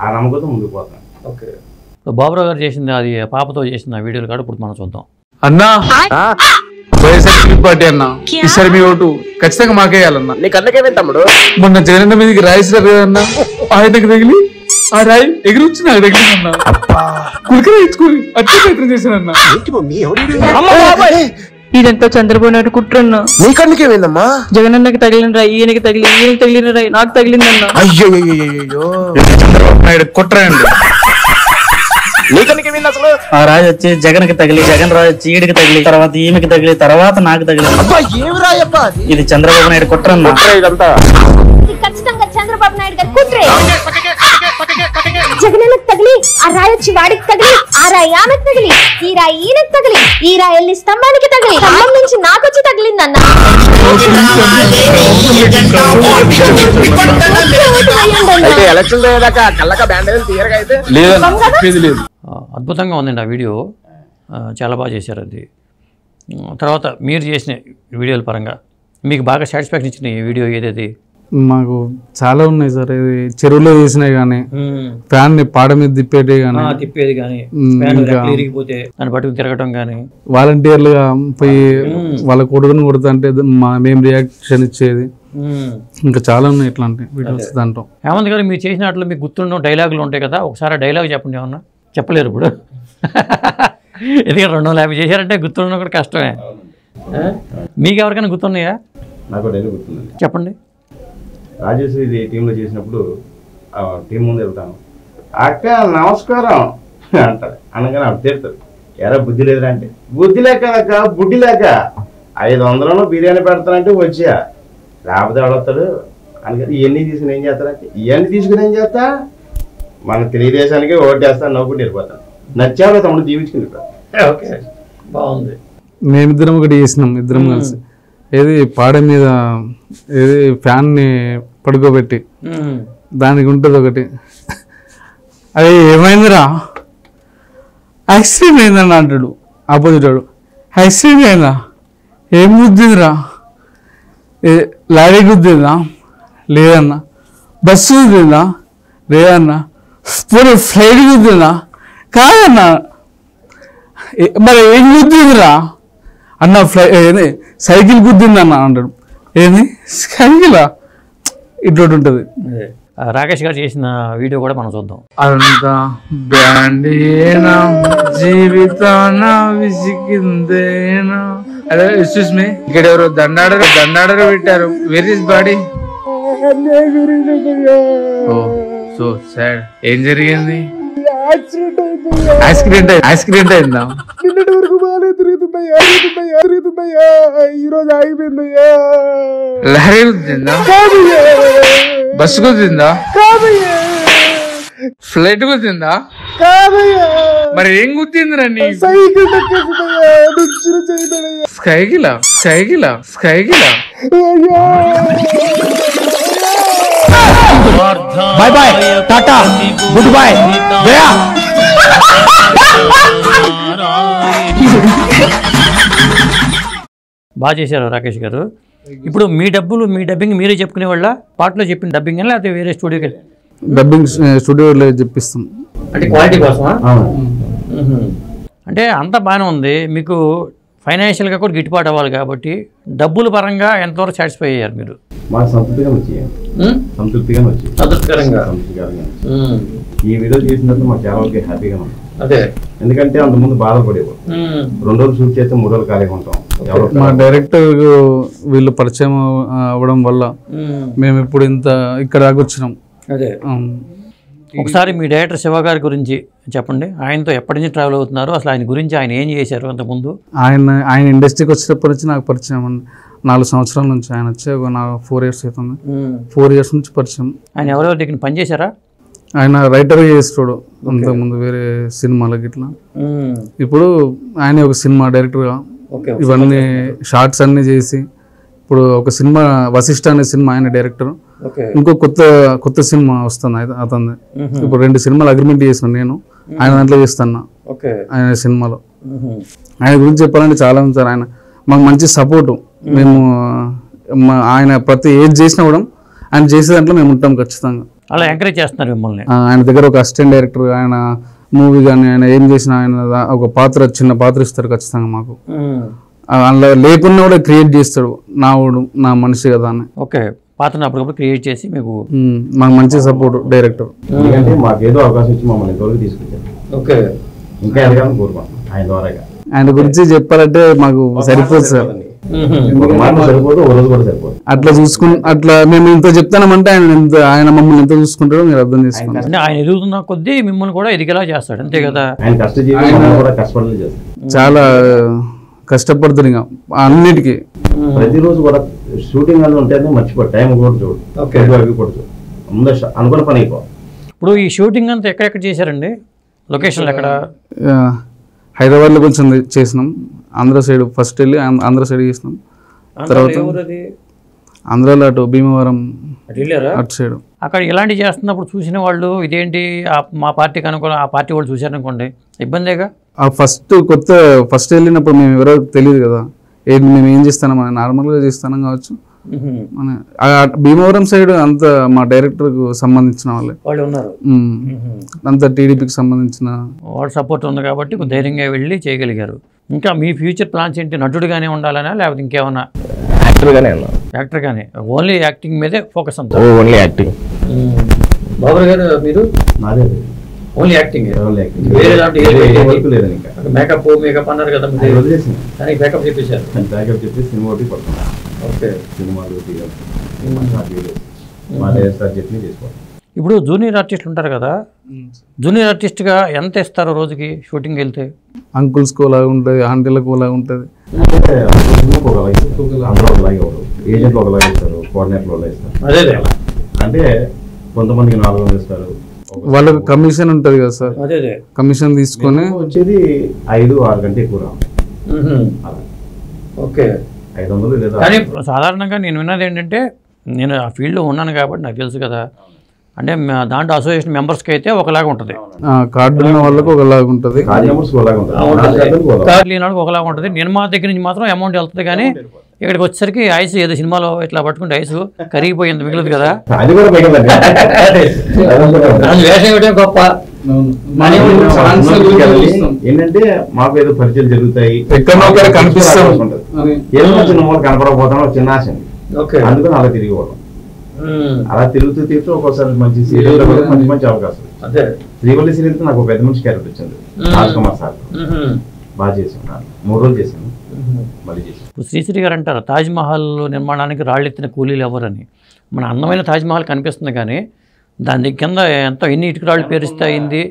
ఆ నమ్మకంతో ముందుకు పోతాను. ఓకే, బాబురావు గారు చేసింది అది పాపతో చేసిన వీడియోలు కూడా ఇప్పుడు మనం చూద్దాం. అన్నా పార్టీ అన్నా, ఈసారి మీ ఓటు ఖచ్చితంగా మాకేయాలన్నా. నీకు అందుకేమే తమ్ముడు, మొన్న జగనన్న మీదకి రాయిస్తారు కదన్నా, ఆయనకు తగిలి ఆ రాయి ఎగిరి వచ్చి నాకు తగిలిందన్నా. కులికరా ఇచ్చుకుని అత్య ప్రయత్నం చేశానన్నా. ఇదంతా చంద్రబాబు నాయుడు కుట్రన్నా. నీ కన్నుకి ఏమైందమ్మా? జగనన్నకి తగిలిన ఈయనకి ఈయనకి తగిలిన నాకు తగిలిందన్నా. అయ్యో చంద్రబాబు నాయుడు కుట్రండి. నీ కన్నుకి ఏమైంది అసలు? ఆ రాజు వచ్చి జగన్ కి తగిలి, జగన్ రాజు వచ్చి ఈడికి తగిలి, తర్వాత ఈమెకి తగిలి, తర్వాత నాకు తగిలి. అబ్బా ఏమి రాయప్ప ఇది చంద్రబాబు నాయుడు కుట్రన్నా. ఇదంతా ఖచ్చితంగా చంద్రబాబు నాయుడు గారి కుట్రే. జగనన్నకు తగిలి, ఆ రాయి వచ్చి వాడికి తగిలి, ఆ రాయి ఆమెకు తగిలి, ఈ రాయి ఈయనకు తగిలి, ఈ రాయి వెళ్ళి స్తంభానికి తగిలి, స్తంభం నుంచి నాకు వచ్చి తగిలిందన్న. ఎలక్షన్ అయ్యేదాకా కళ్ళక బ్యాండేజ్ తీయరగా అయితే లేదు. అద్భుతంగా ఉందండి ఆ వీడియో, చాలా బాగా చేశారు అది. తర్వాత మీరు చేసిన వీడియోల పరంగా మీకు బాగా సాటిస్ఫాక్షన్ ఇచ్చిన ఈ వీడియో ఏదైతే? మాకు చాలా ఉన్నాయి సార్. ఇది చెరువులో చేసినాయి కానీ, ఫ్యాన్ ని పాడ మీద తిప్పేటి కానీ, తిప్పేది కానీ, దాన్ని పట్టుకుని తిరగటం కానీ, వాలంటీర్లుగా పోయి వాళ్ళ కొడుకుని కొడుతుంటే మేము రియాక్షన్ ఇచ్చేది, ఇంకా చాలా ఉన్నాయి ఇట్లాంటి వీడియోస్ దాంట్లో. హేమంత్ గారు మీరు చేసిన వాటిలో మీకు గుర్తుండడం డైలాగులు ఉంటాయి కదా, ఒకసారి డైలాగ్ చెప్పండి. ఏమన్నా చెప్పలేరు ఇప్పుడు, ఎందుకంటే 250 చేశారంటే గుర్తుండడం కూడా కష్టమే. మీకు ఎవరికైనా గుర్తున్నాయా? నాకు డైలీ గుర్తుందండి, చెప్పండి. రాజేష్ ఇది టీంలో చేసినప్పుడు టీం ముందు వెళ్తాను, అక్క నమస్కారం అంటారు. అనగానే అప్పుడు తిడతారు, ఎరా బుద్ధి లేదురా అంటే, బుద్ధి లేక అక్క బుద్ధి లేక 500 బిర్యానీ పెడతానంటే వచ్చా, లేకపోతే అడుగుతాడు. అందుకని ఇవన్నీ తీసుకుని ఏం చేస్తారంటే, ఇవన్నీ తీసుకుని ఏం చేస్తా, మన తెలుగుదేశానికి ఓటేస్తాను, నవ్వుకుంటూ వెళ్ళిపోతాను. నచ్చాలో తమ్ముడు జీవించుకుని. ఓకే, బాగుంది. మేమిద్దరం ఒకటి చేసినాం, ఇద్దరం కలిసి. ఏది పాడ మీద ఏది ఫ్యాన్ ని పడుకోబెట్టి దానికి ఉంటుంది ఒకటి, అది ఏమైందిరా యాక్సిడెంట్ అయిందన్న అంటాడు ఆపోజిట్ వాడు. యాక్సిడెంట్ అయిందా? ఏం గుద్దిందిరా? లారీ గుద్దిందా? లేదన్నా. బస్సు గుద్దిందా? లేదన్నా. పోనీ ఫ్లైట్ గుద్దిందా? కాదన్నా. మరి ఏం గుద్దిందిరా అన్న? ఏది సైకిల్ గుద్దిందన్న అంటాడు. ఏది సైకిలా? ఇటువంటి ఉంటుంది. రాకేష్ గారు చేసిన వీడియో కూడా మనం చూద్దాం. అంత బ్యాండేనా జీవితాన విసిగిందేనా. అదే ఎక్స్క్యూజ్ మీ, ఇక్కడ ఎవరు దండాడరు పెట్టారు. Where is body? Oh so sad. ఏం జరిగింది? యాక్సిడెంట్ అయిందా? నిన్నటి వరకు బాగానే తిరుగుతున్నాయా, ఈ రోజు ఆగిపోయిందయ్యా. లారీ గుద్దిందా? బస్సు గుద్దిందా? ఫ్లైట్ గుద్దిందా? మరి ఏం గుద్దిందిరా? సైకిలా? బాయ్ బాయ్, టాటా, గుడ్ బాయ్, గయా. బాగా చేశారు రాకేష్ గారు. ఇప్పుడు మీ డబ్బింగ్ మీరే చెప్పుకునే వాళ్ళ పాటలో చెప్పిన డబ్బింగ్ అని, లేకపోతే వేరే స్టూడియోకి వెళ్ళి డబ్బింగ్ స్టూడియోలో చెప్పిస్తాం? అంటే క్వాలిటీ కోసమా? అంటే అంతా బాగానే ఉంది. మీకు ఫైనాన్షియల్గా కూడా గిట్టుబాటు అవ్వాలి కాబట్టి డబ్బుల పరంగా ఎంతవరకు సాటిస్ఫై అయ్యారు మీరు? మాకు సంతృప్తికరంగా ఈ వీడియో చేసిన తర్వాత మాకు చాలా వరకు హ్యాపీగా ఉంది. అదే, ఎందుకంటే అంత ముందు బాధపడేవారు. 2 రోజులు షూట్ చేస్తే 3 రోజులు ఖాళీగా ఉంటాం. మా డైరెక్టర్ వీళ్ళు పరిచయం అవ్వడం వల్ల మేము ఇప్పుడు ఇక్కడ దాకా వచ్చినాం. అదే, ఒకసారి మీ డైరెక్టర్ శివ గారి గురించి చెప్పండి. ఆయనతో ఎప్పటి నుంచి ట్రావెల్ అవుతున్నారు, అసలు ఆయన గురించి ఆయన ఏం చేశారు అంతకుముందు? ఆయన ఇండస్ట్రీకి వచ్చినప్పటి నుంచి నాకు పరిచయం అండి. 4 సంవత్సరాల నుంచి. ఆయన వచ్చి ఒక 4 years అవుతుంది. 4 years నుంచి పరిచయం. ఆయన ఎవరెవరి దగ్గర పనిచేశారా? ఆయన రైటర్ చేస్తాడు అంతకుముందు వేరే సినిమాలకి ఇట్లా. ఇప్పుడు ఆయన ఒక సినిమా డైరెక్టర్గా ఇవన్నీ షార్ట్స్ అన్నీ చేసి ఇప్పుడు ఒక సినిమా వశిష్ఠ అనే సినిమా ఆయన డైరెక్టర్. ఇంకో కొత్త సినిమా వస్తుంది అతను. ఇప్పుడు 2 సినిమాలు అగ్రిమెంట్ చేసిన నేను, ఆయన దాంట్లో చేస్తాను ఆయన సినిమాలో. ఆయన గురించి చెప్పాలంటే చాలా ఉంది సార్. ఆయన మాకు మంచి సపోర్టు. మేము ఆయన ప్రతి ఏది చేసినా కూడా ఆయన చేసే దాంట్లో మేము ఉంటాం ఖచ్చితంగా. అలా ఎంకరేజ్ చేస్తున్నారు మిమ్మల్ని. ఆయన దగ్గర ఒక అసిస్టెంట్ డైరెక్టర్, ఆయన మూవీ కానీ ఆయన ఏం చేసినా ఆయన ఒక చిన్న పాత్ర ఇస్తారు ఖచ్చితంగా మాకు. అందులో లేకున్నా కూడా క్రియేట్ చేస్తాడు. నా మనిషి కదా అని. ఓకే, పాత్రను అప్పటికప్పుడు క్రియేట్ చేసి మీకు మాకు మంచి సపోర్ట్ డైరెక్టర్. ఎందుకంటే మాకేదో అవకాశం ఇచ్చి మమ్మల్ని ఇంతవరకు తీసుకొచ్చారు. ఓకే, ఇంకా ఎదగాలని కోరుకుంటున్నాం ఆయన ద్వారా. ఆయన గురించి చెప్పాలంటే మాకు సరిపోదు సార్. అట్లా అట్లా మేము ఇంత చెప్తామంటే ఆయన మమ్మల్ని ఎంత చూసుకుంటాడో మీరు అర్థం చేసుకోండి. అంటే ఆయన ఎదుగుతున్న కొద్దీ మిమ్మల్ని కూడా ఎదిగేలా చేస్తాడు, అంతే కదా. చాలా కష్టపడుతుంది ఇంకా అన్నిటికీ. ప్రతిరోజు కూడా షూటింగ్ అని ఉంటేనే మర్చిపో టైం కూడా చూడు, అవి కూడా చూడు, అనుకున్న పని అయిపో. ఇప్పుడు ఈ షూటింగ్ అంతా ఎక్కడెక్కడ చేశారండి? లొకేషన్లు ఎక్కడ? హైదరాబాద్లో కొంచెం చేసినాం, ఆంధ్ర సైడ్ ఫస్ట్ వెళ్ళి ఆంధ్ర సైడ్ చేసినాం, తర్వాత ఆంధ్రాలో అటు భీమవరం అటు సైడ్. అక్కడ ఇలాంటివి చేస్తున్నప్పుడు చూసిన వాళ్ళు ఇదేంటి మా పార్టీకి అనుకూలం, ఆ పార్టీ వాళ్ళు చూశారనుకోండి ఇబ్బందేగా. ఫస్ట్ వెళ్ళినప్పుడు మేము ఎవరో తెలియదు కదా, ఏంటి మేము ఏం చేస్తాను, మనం నార్మల్గా చేస్తాను కావచ్చు. మన భీమవరం సైడ్ అంతా మా డైరెక్టర్కు సంబంధించిన వాళ్ళు ఉన్నారు, అంతా టీడీపీకి సంబంధించిన వాళ్ళ సపోర్ట్ ఉంది కాబట్టి ధైర్యంగా వెళ్ళి చేయగలిగారు. ఇంకా మీ ఫ్యూచర్ ప్లాన్స్ ఏంటి? నటుడుగానే ఉండాలనా లేకపోతే ఇంకేమన్నా? యాక్టర్గానే, ఓన్లీ యాక్టింగ్ మీదే ఫోకస్ అంతా? Only acting. బాబు గారు మీరు? ఓన్లీ యాక్టింగ్, వేరే మేకప్ మేకప్ అన్నారు కదా, కానీ మేకప్ చెప్పేశారు. ఇప్పుడు జూనియర్ ఆర్టిస్టులు ఉంటారు కదా, జూనియర్ ఆర్టిస్ట్గా ఎంత ఇస్తారు రోజుకి షూటింగ్ వెళ్తే? అంకుల్స్కి ఒకలాగా ఉంటుంది, ఆంటీలకు ఒకలాగా ఉంటుంది. అదే అంటే కొంతమందికి 400 ఇస్తారు, వాళ్ళకి కమిషన్ ఉంటుంది కదా సార్, కమిషన్ తీసుకొని వచ్చేది 5-6 గంటలు ఎక్కువ. ఓకే, 500 లేదా. కానీ సాధారణంగా నేను విన్నది ఏంటంటే, నేను ఆ ఫీల్డ్లో ఉన్నాను కాబట్టి నాకు తెలుసు కదా, అంటే దాంట్లో అసోసియేషన్ మెంబర్స్కి అయితే ఒకలాగా ఉంటుంది, కార్డు ఉన్న వాళ్ళకి ఒకలాగా ఉంటుంది, కార్డు లేని వాళ్ళకి ఒకలాగా ఉంటుంది. నిర్మాత దగ్గర నుంచి మాత్రం అమౌంట్ వెళ్తుంది, కానీ ఇక్కడికి వచ్చేసరికి ఐస్ ఏదో సినిమాలో ఇట్లా పట్టుకుంటే ఐస్ కరిగిపోయింది మిగిలింది కదా, వేషం గొప్ప ఏంటంటే మాకు ఏదో పరిచయాలు జరుగుతాయి, కనపడకపోతాం చిన్న ఆశ, అందుకని అలా తిరిగిపోవడం. అలా తిరుగుతూ ఒక్కోసారి మంచి సీరియల్ మంచి అవకాశం. శ్రీవల్లి సీరియల్ నాకు ఒక పెద్ద మనిషి క్యారెక్టర్ వచ్చింది, రాజ్ కుమార్ సార్, బాగా చేశాను, 3 రోజులు చేశాను, మళ్ళీ చేశాను. ఇప్పుడు శ్రీశ్రీ గారు అంటారు తాజ్మహల్ నిర్మాణానికి రాళ్ళెత్తిన కూలీలు ఎవరని. మన అందమైన తాజ్మహల్ కనిపిస్తుంది కానీ దాని కింద ఎంతో ఎన్ని ఇటుక రాళ్ళు పేరిస్తే అయింది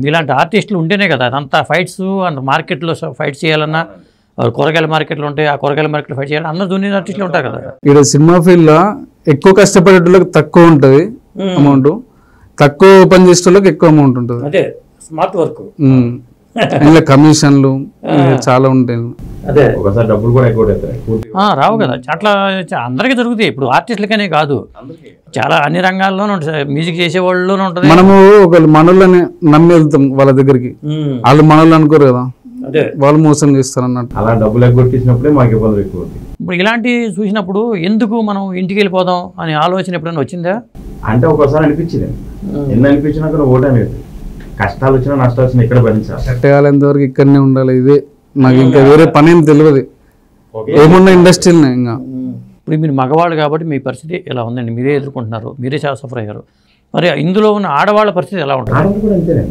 ఇలాంటి ఆర్టిస్టులు ఉంటేనే కదా అదంతా ఫైట్స్ అంత మార్కెట్లో ఫైట్ చేయాలన్నా, కూరగాయల మార్కెట్లు ఉంటాయి, ఆ కూరగాయల మార్కెట్లో ఫైట్ చేయాలి, అందరూ జూనియర్ ఆర్టిస్టులు ఉంటారు కదా. ఇక్కడ సినిమా ఫీల్డ్లో ఎక్కువ కష్టపడేటోళ్ళకి తక్కువ ఉంటుంది అమౌంట్, తక్కువ పని చేసేటోళ్ళకి ఎక్కువ అమౌంట్ ఉంటుంది. అదే స్మార్ట్ వర్క్, ఇంకా కమిషన్లు చాలా ఉంటాయి. అదే ఒకసారి డబ్బులు కూడా ఎక్కువ రావు కదా, అట్లా అందరికీ జరుగుతాయి. ఇప్పుడు ఆర్టిస్టులకనే కాదు, చాలా అన్ని రంగాల్లోనూ ఉంటుంది, మ్యూజిక్ చేసే వాళ్ళలోనూ ఉంటుంది. మనము ఒకళ్ళు మనల్ని నమ్మి వెళ్తాం వాళ్ళ దగ్గరికి, వాళ్ళు మనల్ని అనుకోరు కదా, వాళ్ళు మోసం చేస్తారు అన్నట్టు. అలా డబ్బులు ఎగ్గొట్టించినప్పుడే మాకు ఇబ్బందులు ఎక్కువ. ఇప్పుడు ఇలాంటివి చూసినప్పుడు ఎందుకు మనం ఇంటికి వెళ్ళిపోదాం అనే ఆలోచన ఎప్పుడైనా వచ్చిందా? అంటే ఒకసారి అనిపించింది, ఎన్ని అనిపించినా కూడా ఓటమి, కష్టాలు వచ్చినా నష్టాలు వచ్చినా ఇక్కడ భరించాలి, కట్టగాలంతవరకు ఇక్కడనే ఉండాలి, ఇదే నాకు ఇంకా వేరే పని ఏం తెలియదు, ఏమున్నా ఇండస్ట్రీనే. ఇంకా ఇప్పుడు మీరు మగవాళ్ళు కాబట్టి మీ పరిస్థితి ఎలా ఉందండి, మీరే ఎదుర్కొంటున్నారు, మీరే చాలా సఫర్ అయ్యారు. మరి ఇందులో ఉన్న ఆడవాళ్ళ పరిస్థితి ఎలా ఉంటుంది?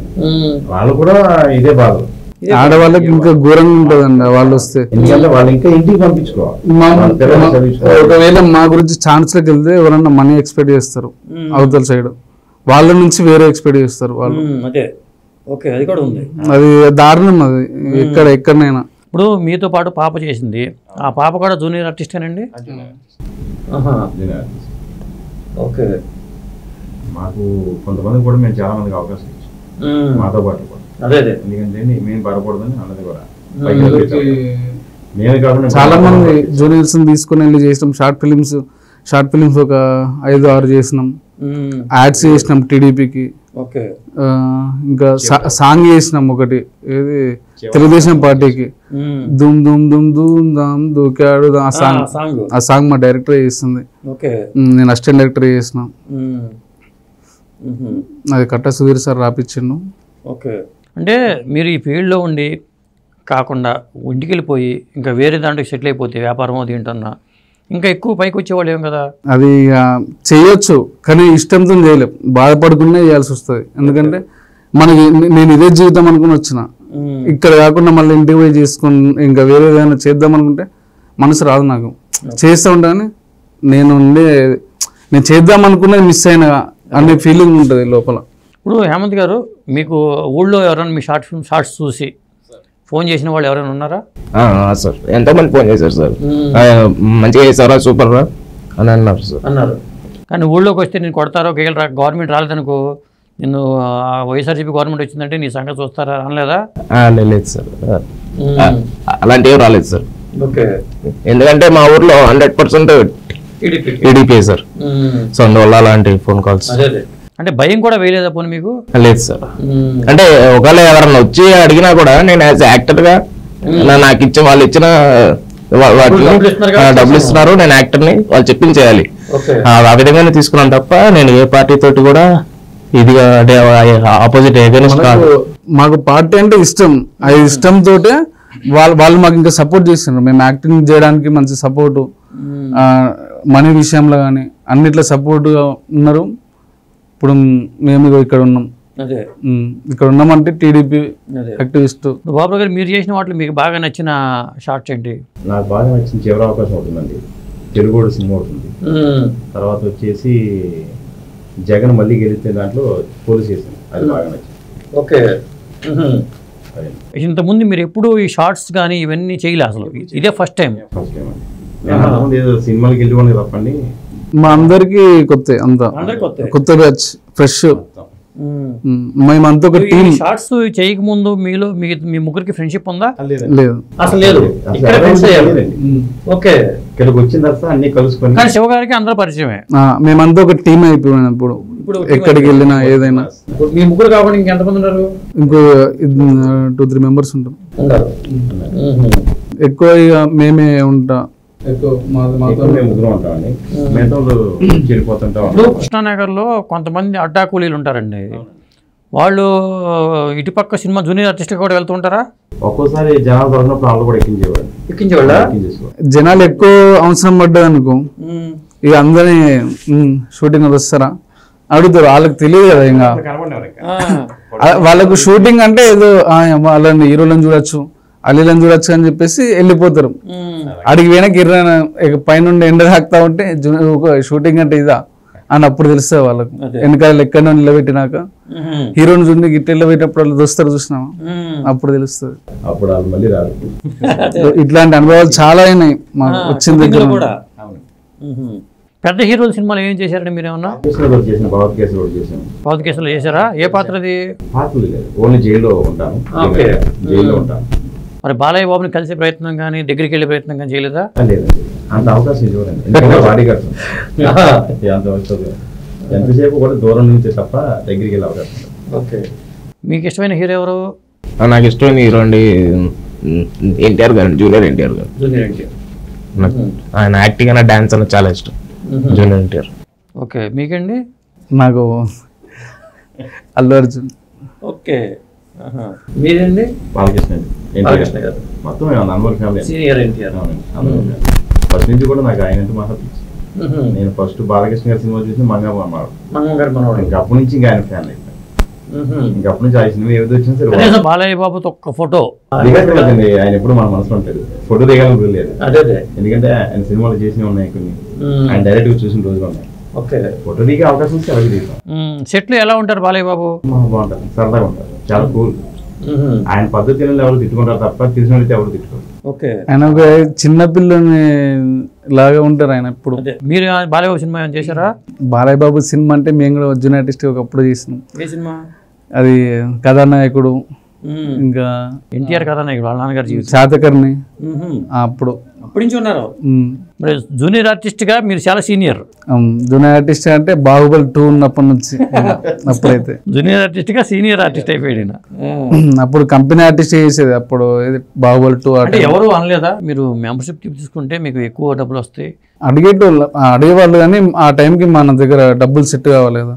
వాళ్ళు కూడా ఇదే బాధ, ఆడవాళ్ళకి ఇంకా ఘోరంగా ఉంటుందండి వాళ్ళు వస్తే. ఎందుకంటే వాళ్ళు ఇంకా ఇంటికి పంపించుకోవాలి. ఒకవేళ మా గురించి ఛాన్స్లోకి వెళ్తే ఎవరన్నా మనీ ఎక్స్పెక్ట్ చేస్తారు అవతల సైడ్, వాళ్ళ నుంచి వేరే ఎక్స్పెక్ట్ చేస్తారు వాళ్ళు. అది దారుణం, అది ఎక్కడైనా. ఇప్పుడు మీతో పాటు పాప చేసింది, ఆ పాప కూడా జూనియర్ ఆర్టిస్టేనండి? ఓకే, మాకు కొంతమంది కూడా మేము చాలా మందికి అవకాశం ఇచ్చాం మాతో పాటు కూడా. ఎందుకంటే మేము పడకూడదని అన్నది కూడా మేమే కాకుండా చాలా మంది జూనియర్స్ తీసుకుని వెళ్ళి చేసినాం. షార్ట్ ఫిలిమ్స్ ఒక 5-6 చేసినాం, యాడ్స్ చేసినాం టీడీపీకి, ఇంకా సాంగ్ చేసినాం ఒకటి, ఏది తెలుగుదేశం పార్టీకి, ధూమ్ ధూమ్ ధూమ్ ధూమ్ ధామ్ దూకాడు, ఆ సాంగ్ మా డైరెక్టర్ చేస్తుంది, నేను అసిస్టెంట్ డైరెక్టర్ చేసిన. అది కట్ట సుధీర్ సార్ రాపిచ్చిండు. ఓకే, అంటే మీరు ఈ ఫీల్డ్లో ఉండి కాకుండా ఇంటికి వెళ్ళిపోయి ఇంకా వేరే దాంట్లో సెటిల్ అయిపోతే వ్యాపారమో దీంటన్నా ఇంకా ఎక్కువ పైకి వచ్చేవాళ్ళు ఏం కదా. అది చేయొచ్చు కానీ ఇష్టంతో చేయలేం, బాధపడుకునే చేయాల్సి వస్తుంది. ఎందుకంటే మనకి నేను ఇదే జీవితం అనుకుని వచ్చిన, ఇక్కడ కాకుండా మళ్ళీ ఇంటికి పోయి చేసుకుని ఇంకా వేరే ఏదైనా చేద్దాం అనుకుంటే మనసు రాదు నాకు. చేస్తూ ఉంటాను నేను చేద్దాం అనుకున్నది మిస్ అయినా అనే ఫీలింగ్ ఉంటుంది లోపల. ఇప్పుడు హేమంత్ గారు, మీకు ఊళ్ళో ఎవరైనా మీ షార్ట్స్ చూసి ఫోన్ చేసిన వాళ్ళు ఎవరైనా ఉన్నారా? సార్ ఎంతోమంది ఫోన్ చేశారు సార్, మంచిగా చేశారా, సూపర్ రా అని అన్నారు సార్. అన్నారు. కానీ ఊళ్ళోకి వస్తే నేను కొడతారో గవర్నమెంట్ రాలేదనుకో, నిన్ను వైఎస్ఆర్సీపీ గవర్నమెంట్ వచ్చిందంటే నీ సంగతి చూస్తారా అనలేదా? లేదు సార్, అలాంటివి రాలేదు సార్. ఓకే. ఎందుకంటే మా ఊర్లో 100% టీడీపీ సార్. సో అందువల్ల అలాంటి ఫోన్ కాల్స్. అంటే భయం కూడా వేయలేదా పోనీ మీకు? లేదు సార్. అంటే ఒకవేళ ఎవరన్నా వచ్చి అడిగినా కూడా నేను యాజ్ యాక్టర్గా నాకు ఇచ్చిన వాళ్ళు ఇచ్చిన డబ్బులు ఇస్తున్నారు, నేను యాక్టర్ని వాళ్ళు చెప్పించేయాలి, ఆ విధంగానే తీసుకున్నాను తప్ప నేను ఏ పార్టీ తోటి కూడా ఇదిగా అంటే ఆపోజిట్ మాకు పార్టీ అంటే ఇష్టం. ఆ ఇష్టంతో వాళ్ళు మాకు ఇంకా సపోర్ట్ చేస్తున్నారు. మేము యాక్టింగ్ చేయడానికి మంచి సపోర్టు, మనీ విషయంలో కానీ అన్నిట్లో సపోర్ట్గా ఉన్నారు. ఇప్పుడు మేము ఇక్కడ ఉన్నాం. ఇక్కడ ఉన్నామంటే టీడీపీ యాక్టివిస్ట్. బాబు గారు, మీరు చేసిన వాటిలో మీకు బాగా నచ్చిన షార్ట్స్ ఏంటి? నాకు బాగా నచ్చిన చివరి అవకాశం ఉంటుందండి, తెలుగు సినిమా ఉంటుంది. తర్వాత వచ్చేసి జగన్ మళ్ళీ గెలిస్తే దాంట్లో పోలీస్ స్టేషన్, అది బాగా నచ్చింది. ఓకే. ఇంతకుముందు మీరు ఎప్పుడు ఈ షార్ట్స్ కానీ ఇవన్నీ చేయలే, అసలు ఇదే ఫస్ట్ టైం? ఫస్ట్ టైం అండి. ఏదో సినిమాలకి వెళ్ళి తప్పండి, మా అందరికి కొత్త, అంతా కొత్త బ్యాచ్, ఫ్రెష్. మేమంతా ఒక టీం. షార్ట్స్ చేయక ముందు మీలో మీ ముగ్గురికి ఫ్రెండ్షిప్ ఉందా? లేదు, అసలు లేదు. ఓకే. ఇక్కడికి వచ్చిన తర్వాత అన్ని కలుసుకొని. కానీ శివ గారికి అందరూ పరిచయమే. మేమంతా ఒక టీం అయిపోయినప్పుడు ఎక్కడికి వెళ్ళినా ఏదైనా. మీ ముగ్గురు కాకుండా ఇంకెంతమంది ఉన్నారు? ఇంకో 2-3 మెంబర్స్ ఉంటాం. ఎక్కువ ఇక మేమే ఉంటాం. కృష్ణానగర్ లో కొంతమంది అడ్డా కూలీలు ఉంటారండి, వాళ్ళు ఇటుపక్క సినిమా జూనియర్ ఆర్టిస్ట్ కూడా వెళ్తూ ఉంటారా? ఒక్కోసారి జనాలు దొరికినప్పుడు వాళ్ళు కూడా ఎక్కించేవాళ్ళ. జనాలు ఎక్కువ అవసరం పడ్డది అనుకో, ఇక అందరినీ షూటింగ్ వస్తారా అడుగుతారు. వాళ్ళకి తెలియదు కదా, ఇంకా వాళ్ళకు షూటింగ్ అంటే ఏదో వాళ్ళని హీరోలను చూడొచ్చు, అల్లీలను చూడొచ్చు అని చెప్పేసి వెళ్ళిపోతారు. అడిగి వెనక్కి పైన ఎండ తాకుతా ఉంటే షూటింగ్ అంటే ఇదా అని అప్పుడు తెలుస్తుంది వాళ్ళకు. వెనకాల ఎక్కడ నిలబెట్టినాక హీరోని చూడండి గిట్ట నిలబెట్టినప్పుడు వాళ్ళు దోస్తారు చూసినామా, అప్పుడు తెలుస్తుంది. ఇట్లాంటి అనుభవాలు చాలా అయినాయి మాకు వచ్చిన దగ్గర. పెద్ద హీరోల సినిమాలు ఏం చేశారండి మీరు? ఏమన్నా పాత కేసులో చేశారా? ఏ పాత్రది? జైల్లో ఉంటాను. మరి బాలయ్య బాబుని కలిసే ప్రయత్నం కానీ దగ్గరికి వెళ్ళే ప్రయత్నం కానీ చేయలేదా? అంత అవకాశం ఎంతసేపు కూడా దూరం నుంచి తప్ప దగ్గరికి వెళ్ళే అవకాశం. ఓకే. మీకు ఇష్టమైన హీరో ఎవరు? నాకు ఇష్టమైన హీరో అండి ఎన్టీఆర్ గారు, జూనియర్ ఎన్టీఆర్ గారు. ఆయన యాక్టింగ్ అన్న డాన్స్ అన్న చాలా ఇష్టం, జూనియర్ ఎన్టీఆర్. ఓకే. మీకండి? నాకు అల్లు అర్జున్. ఓకే. మీరండి? బాలకృష్ణ గారు. మొత్తం సీనియర్ ఎన్టీఆర్. ఫస్ట్ నుంచి కూడా నాకు ఆయన అంటే మాట. నేను ఫస్ట్ బాలకృష్ణ గారి సినిమా చూసి మంగమ్మ, ఇంకా అప్పటి నుంచి ఇంకా ఆయన ఫ్యాన్ అయిపోయాను. ఇంకా అప్పటి నుంచి ఆ సినిమా ఏది వచ్చినా సరే బాలయ్య బాబుతో ఒక్క ఫోటో దిగట్లేదండి. ఆయన ఎప్పుడు మన మనసులో ఉంటుంది, ఫోటో దిగాలని లేదు. ఎందుకంటే ఆయన సినిమాలు చేసినవి ఉన్నాయి కొన్ని, ఆయన డైరెక్ట్ గా చూసిన రోజులు ఉన్నాయి. ఫోటో దిగే అవకాశం వస్తే అలాగే దిగుతాం. సెట్లు ఎలా ఉంటారు బాలయ్య బాబు? బాగుంటారు, సరదాగా ఉంటారు, చాలా కూల్. ఆయన పద్ధతిలో ఎవరు తిట్టుకుంటారు తప్ప తెలిసిన ఎవరు తిట్టుకోరు. ఆయన ఒక చిన్న పిల్లని లాగా ఉంటారు ఆయన ఎప్పుడు. మీరు బాలయ్య బాబు సినిమా ఏమైనా చేశారా? బాలయ్య బాబు సినిమా అంటే మేము కూడా జూనియర్ ఆర్టిస్ట్ ఒకప్పుడు చేసినాం. ఏ సినిమా అది? కథానాయకుడు, ఇంకా ఎన్టీఆర్ కథానాయకుడు, వాళ్ళ నాన్నగారు జీవితం, శాతకర్ణి. అప్పుడు అప్పటి నుంచి ఉన్నారు. మరి జూనియర్ ఆర్టిస్ట్ గా మీరు చాలా సీనియర్. జూనియర్ ఆర్టిస్ట్ అంటే బాహుబలి 2 ఉన్నప్పటి నుంచి. అప్పుడైతే జూనియర్ ఆర్టిస్ట్ గా సీనియర్ ఆర్టిస్ట్ అయిపోయాడు. అప్పుడు కంపెనీ ఆర్టిస్ట్ చేసేది అప్పుడు బాహుబలి 2. అంటే ఎవరు అనలేదా మీరు మెంబర్షిప్ తీసుకుంటే మీకు ఎక్కువ డబ్బులు వస్తాయి? అడిగేవాళ్ళు కానీ ఆ టైంకి మన దగ్గర డబ్బులు సెట్ కావాలి కదా.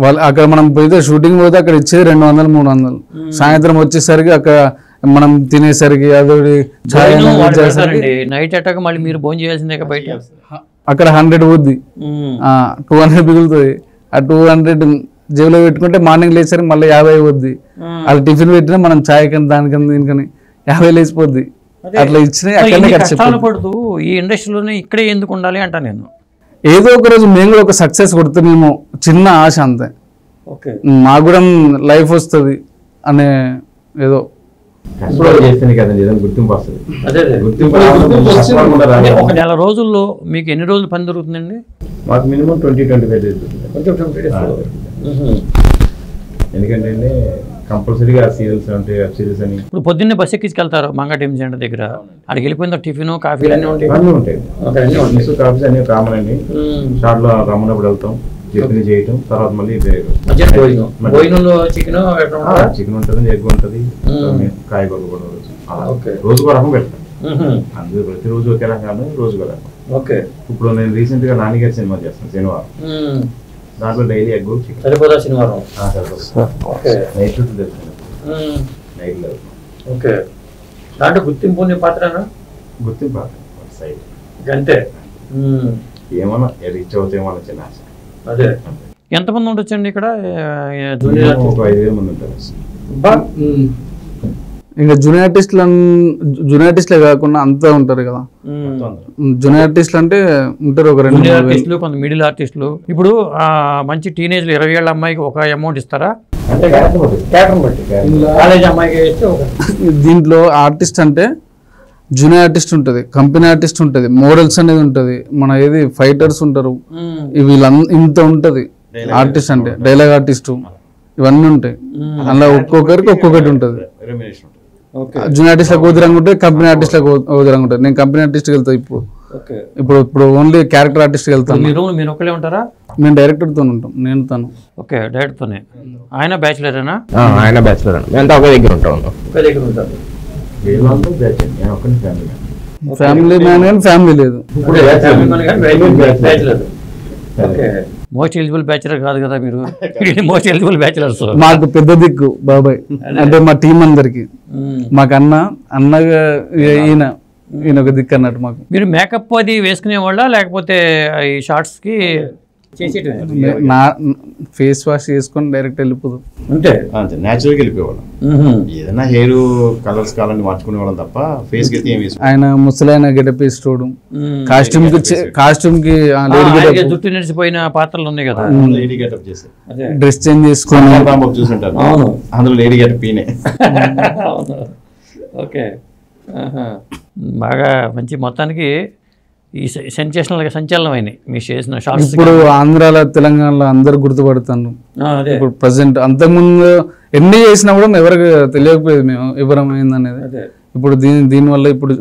వాళ్ళు అక్కడ మనం పోయితే షూటింగ్ పోతే అక్కడ ఇచ్చేది 200-300. సాయంత్రం వచ్చేసరికి అక్కడ మనం తినేసరికి అదొకటి నైట్ అటాక్ మళ్ళీ మీరు భోజనం చేయాల్సిందే బయట. అక్కడ 100 పోద్ది, 200 మిగులుతుంది. ఆ 200 జేబులో పెట్టుకుంటే మార్నింగ్ లేచారు మళ్ళీ 50 అవుద్ది. అది టిఫిన్ పెట్టినా మనం చాయ్ కానీ దానికని దీనికని 50 లేచిపోద్ది. అట్లా ఇచ్చినాయి అక్కడనే ఖర్చు పడుతూ ఈ ఇండస్ట్రీలోనే ఇక్కడే ఎందుకు ఉండాలి అంటా నేను. ఏదో ఒక రోజు మేము కూడా ఒక సక్సెస్ కొడుతున్నామో చిన్న ఆశ అంతే. మాకు కూడా లైఫ్ వస్తుంది అనే ఏదో చేస్తేనే కదండి ఏదైనా గుర్తింపు వస్తుంది. ఒక నెల రోజుల్లో మీకు ఎన్ని రోజులు పని దొరుకుతుందండి? మాకు మినిమం 20-25 డేస్. ఎందుకంటే కంపల్సరీగా సీరియల్స్ అంటే వెబ్ సిరీస్ అని. ఇప్పుడు పొద్దున్నే బస్ ఎక్కించుకెళ్తారు మంగా టీమ్ సెంటర్ దగ్గర, అక్కడికి వెళ్ళిపోయిన టిఫిన్ కాఫీలు అన్నీ ఉంటాయి. కాఫీస్ అన్ని కామన్ అండి. షార్ట్ లో రమ్మన్నప్పుడు వెళ్తాం, టిఫిన్ చేయటం, తర్వాత మళ్ళీ చికెన్ ఉంటుంది, ఎగ్ ఉంటుంది, కాయగూరలు కూడా రోజుకో రకం పెడతాం. అందుకే ప్రతిరోజు ఒకే రకం కాదు, రోజుకో రకం. ఇప్పుడు నేను రీసెంట్ గా నాన్నగారి సినిమా చేస్తాను శనివారం. దాంట్లో డైలీ ఎగ్ చికెన్ సరిపోదా శనివారం? నైట్ షూట్ నైట్ లేదు. దాంట్లో గుర్తింపు పాత్రనా? గుర్తింపు సైడ్ అంతే. ఏమన్నా రీచ్ అవుతాయేమో అని చిన్న ఆశ. అదే. ఎంతమంది ఉండొచ్చండి ఇక్కడ? ఒక 5,000 మంది ఉంటారు. ఇంకా జూనియర్ ఆర్టిస్టులే కాకుండా అంతా ఉంటారు కదా. జూనియర్ ఆర్టిస్టులు అంటే ఉంటారు ఒక 2 ఆర్టిస్టులు, కొంత మిడిల్ ఆర్టిస్టులు. ఇప్పుడు మంచి టీనేజ్ 20 ఏళ్ళ అమ్మాయికి ఒక అమౌంట్ ఇస్తారా? దీంట్లో ఆర్టిస్ట్ అంటే జూనియర్ ఆర్టిస్ట్ ఉంటుంది, కంపెనీ ఆర్టిస్ట్ ఉంటుంది, మోడల్స్ అనేది ఉంటుంది, మన ఏది ఫైటర్స్ ఉంటారు, వీళ్ళంతా ఇంత ఉంటుంది. ఆర్టిస్ట్ అంటే డైలాగ్ ఆర్టిస్టు ఇవన్నీ ఉంటాయి. అలా ఒక్కొక్కరికి ఒక్కొక్కటి ఉంటుంది. జూనియర్ ఆర్టిస్ట్లకు ఓదిరంగా ఉంటుంది, కంపెనీ ఆర్టిస్ట్లకు ఓదిరంగా ఉంటుంది. నేను కంపెనీ ఆర్టిస్ట్కి వెళ్తాను. ఇప్పుడు ఓన్లీ క్యారెక్టర్ ఆర్టిస్ట్కి వెళ్తాను. మీరు ఒకళ్ళే ఉంటారా? మేము డైరెక్టర్తో ఉంటాం, నేను తను. ఓకే, డైరెక్టర్తోనే. ఆయన బ్యాచులరేనా? ఆయన బ్యాచులర్ అండి. మేము ఒకే దగ్గర ఉంటాం. ఫ్యామిలీ మ్యాన్ కానీ ఫ్యామిలీ లేదు. మోస్ట్ ఎలిజిబుల్ బ్యాచులర్ కాదు కదా మీరు? Most eligible bachelors. మాకు పెద్ద దిక్కు బాబాయ్ అంటే మా టీం అందరికి. మాకు అన్నగా ఈయన ఒక దిక్కు అన్నట్టు. మాకు మీరు మేకప్ అది వేసుకునే వాళ్ళ లేకపోతే ఈ షార్ట్స్ కి నా ఫేస్ వాష్ చేసుకొని డైరెక్ట్ వెళ్ళిపోదు అంతే. న్యాచురల్గా వెళ్ళిపోయేవాళ్ళం. ఏదైనా హెయిర్ కలర్స్ కావాలని మార్చుకునే వాళ్ళం తప్ప ఫేస్ కి ఏం వేసుకో. ఆయన ముసలైన గెటప్ వేసుకోవడం, కాస్ట్యూమ్ కి జుట్టు నడిచిపోయిన పాత్రలు ఉన్నాయి కదా, లేడీ గెటప్ చేసి డ్రెస్ చేంజ్ చేసుకొని చూసుంటారు. అందులో లేడీ గెటప్ ఈయనే. ఓకే, బాగా మంచి. మొత్తానికి ఈ సంచలనమైనవి మీరు చేసిన షార్ట్స్. ఇప్పుడు ఆంధ్రాలో తెలంగాణలో అందరు గుర్తుపడతాను. ఇప్పుడు ప్రజెంట్ అంతకుముందు ఎన్ని చేసినా కూడా ఎవరికి తెలియకపోయేది మేము ఎవరమైంది అనేది. ఇప్పుడు దీనివల్ల ఇప్పుడు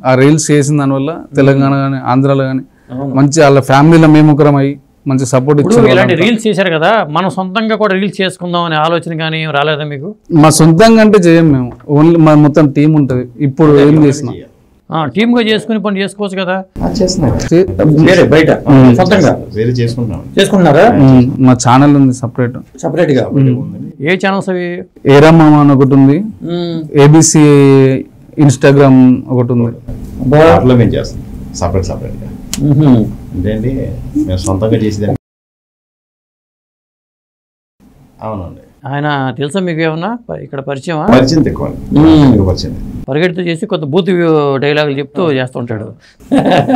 ఆ రీల్స్ చేసిన దానివల్ల తెలంగాణ కానీ ఆంధ్రాలో కానీ మంచి వాళ్ళ ఫ్యామిలీలో మేము ఒకరం అయ్యి మంచి సపోర్ట్ ఇచ్చారు. ఇలాంటి రీల్స్ చేశారు కదా, మనం సొంతంగా కూడా రీల్స్ చేసుకుందాం అనే ఆలోచన కానీ రాలేదా మీకు? మా సొంతంగా అంటే చేయం మేము, ఓన్లీ మా మొత్తం టీం ఉంటుంది. ఇప్పుడు ఏం చేసినా టీమ్ గా చేసుకుని పని చేసుకోవచ్చు కదా. చేసుకుంటున్నారా? మా ఛానల్ ఉంది సపరేట్ గా. ఏ ఛానల్స్ అవి? ఏరమ్మ అని ఒకటి ఉంది, ఏబిసి ఇన్స్టాగ్రామ్ ఒకటి ఉంది. అట్లా మేము చేస్తాం సపరేట్ గా. ఏంటండి మేము సొంతంగా చేసేదాన్ని. అవునండి. ఆయన తెలుసా మీకు ఏమన్నా? ఇక్కడ పరిచయం పరిగెడుతూ చేసి కొత్త బూత్ డైలాగులు చెప్తూ చేస్తుంటాడు.